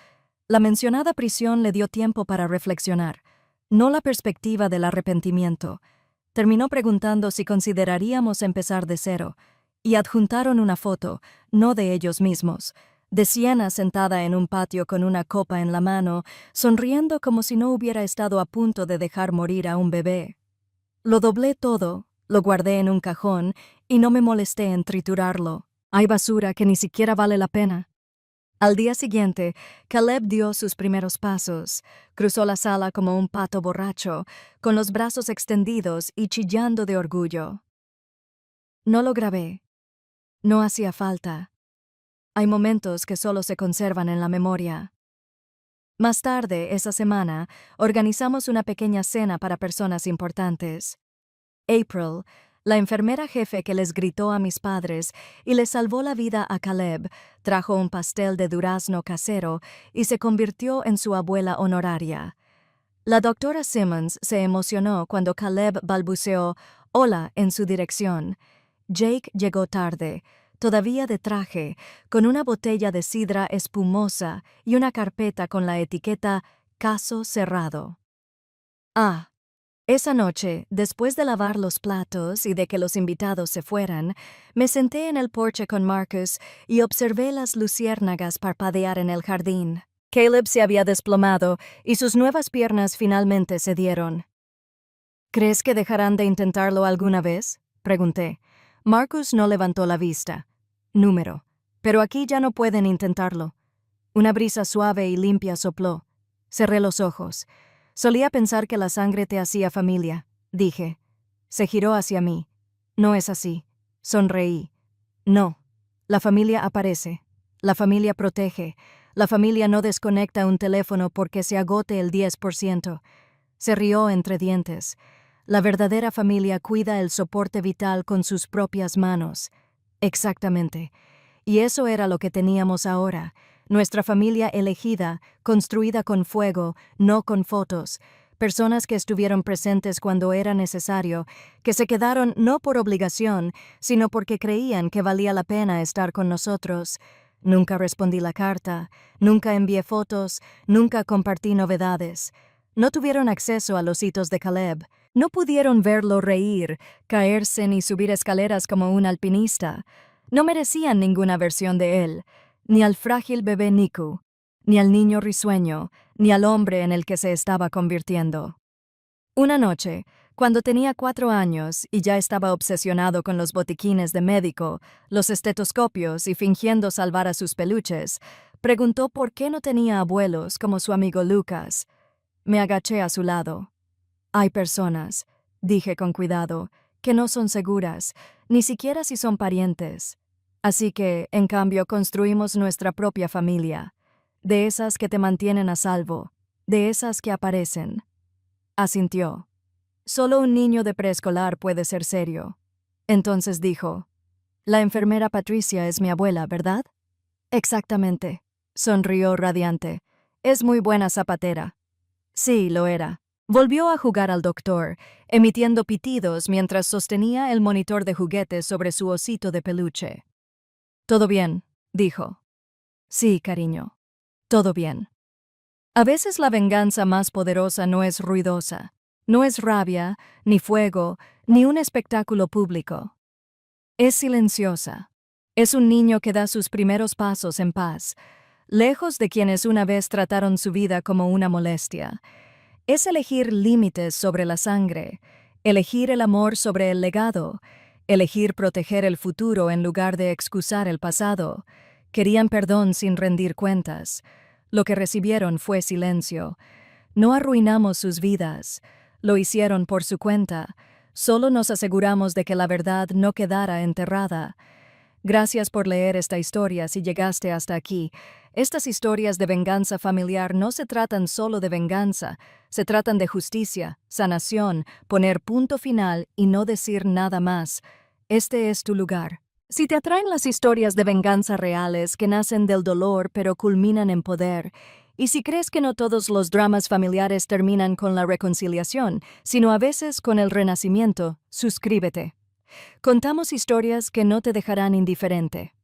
La mencionada prisión le dio tiempo para reflexionar, no la perspectiva del arrepentimiento. Terminó preguntando si consideraríamos empezar de cero, y adjuntaron una foto, no de ellos mismos, de Sienna sentada en un patio con una copa en la mano, sonriendo como si no hubiera estado a punto de dejar morir a un bebé. Lo doblé todo, lo guardé en un cajón y no me molesté en triturarlo. Hay basura que ni siquiera vale la pena. Al día siguiente, Caleb dio sus primeros pasos. Cruzó la sala como un pato borracho, con los brazos extendidos y chillando de orgullo. No lo grabé. No hacía falta. Hay momentos que solo se conservan en la memoria. Más tarde, esa semana, organizamos una pequeña cena para personas importantes. April, la enfermera jefe que les gritó a mis padres y les salvó la vida a Caleb, trajo un pastel de durazno casero y se convirtió en su abuela honoraria. La doctora Simmons se emocionó cuando Caleb balbuceó «hola» en su dirección. Jake llegó tarde, todavía de traje, con una botella de sidra espumosa y una carpeta con la etiqueta «caso cerrado». Esa noche, después de lavar los platos y de que los invitados se fueran, me senté en el porche con Marcus y observé las luciérnagas parpadear en el jardín. Caleb se había desplomado y sus nuevas piernas finalmente cedieron. ¿Crees que dejarán de intentarlo alguna vez?, pregunté. Marcus no levantó la vista. Número. Pero aquí ya no pueden intentarlo. Una brisa suave y limpia sopló. Cerré los ojos. Solía pensar que la sangre te hacía familia, dije. Se giró hacia mí. No es así. Sonreí. No. La familia aparece. La familia protege. La familia no desconecta un teléfono porque se agote el 10%. Se rió entre dientes. La verdadera familia cuida el soporte vital con sus propias manos. Exactamente. Y eso era lo que teníamos ahora. Nuestra familia elegida, construida con fuego, no con fotos. Personas que estuvieron presentes cuando era necesario, que se quedaron no por obligación, sino porque creían que valía la pena estar con nosotros. Nunca respondí la carta, nunca envié fotos, nunca compartí novedades. No tuvieron acceso a los hitos de Caleb. No pudieron verlo reír, caerse ni subir escaleras como un alpinista. No merecían ninguna versión de él, ni al frágil bebé Niku, ni al niño risueño, ni al hombre en el que se estaba convirtiendo. Una noche, cuando tenía 4 años y ya estaba obsesionado con los botiquines de médico, los estetoscopios y fingiendo salvar a sus peluches, preguntó por qué no tenía abuelos como su amigo Lucas. Me agaché a su lado. Hay personas, dije con cuidado, que no son seguras, ni siquiera si son parientes. Así que, en cambio, construimos nuestra propia familia, de esas que te mantienen a salvo, de esas que aparecen. Asintió. Solo un niño de preescolar puede ser serio. Entonces dijo, «La enfermera Patricia es mi abuela, ¿verdad?» «Exactamente», sonrió radiante. «Es muy buena zapatera». Sí, lo era. Volvió a jugar al doctor, emitiendo pitidos mientras sostenía el monitor de juguetes sobre su osito de peluche. «Todo bien», dijo. «Sí, cariño. Todo bien». A veces la venganza más poderosa no es ruidosa, no es rabia, ni fuego, ni un espectáculo público. Es silenciosa. Es un niño que da sus primeros pasos en paz, lejos de quienes una vez trataron su vida como una molestia. Es elegir límites sobre la sangre, elegir el amor sobre el legado, elegir proteger el futuro en lugar de excusar el pasado. Querían perdón sin rendir cuentas. Lo que recibieron fue silencio. No arruinamos sus vidas. Lo hicieron por su cuenta. Solo nos aseguramos de que la verdad no quedara enterrada. Gracias por leer esta historia si llegaste hasta aquí. Estas historias de venganza familiar no se tratan solo de venganza, se tratan de justicia, sanación, poner punto final y no decir nada más. Este es tu lugar. Si te atraen las historias de venganza reales que nacen del dolor pero culminan en poder, y si crees que no todos los dramas familiares terminan con la reconciliación, sino a veces con el renacimiento, suscríbete. Contamos historias que no te dejarán indiferente.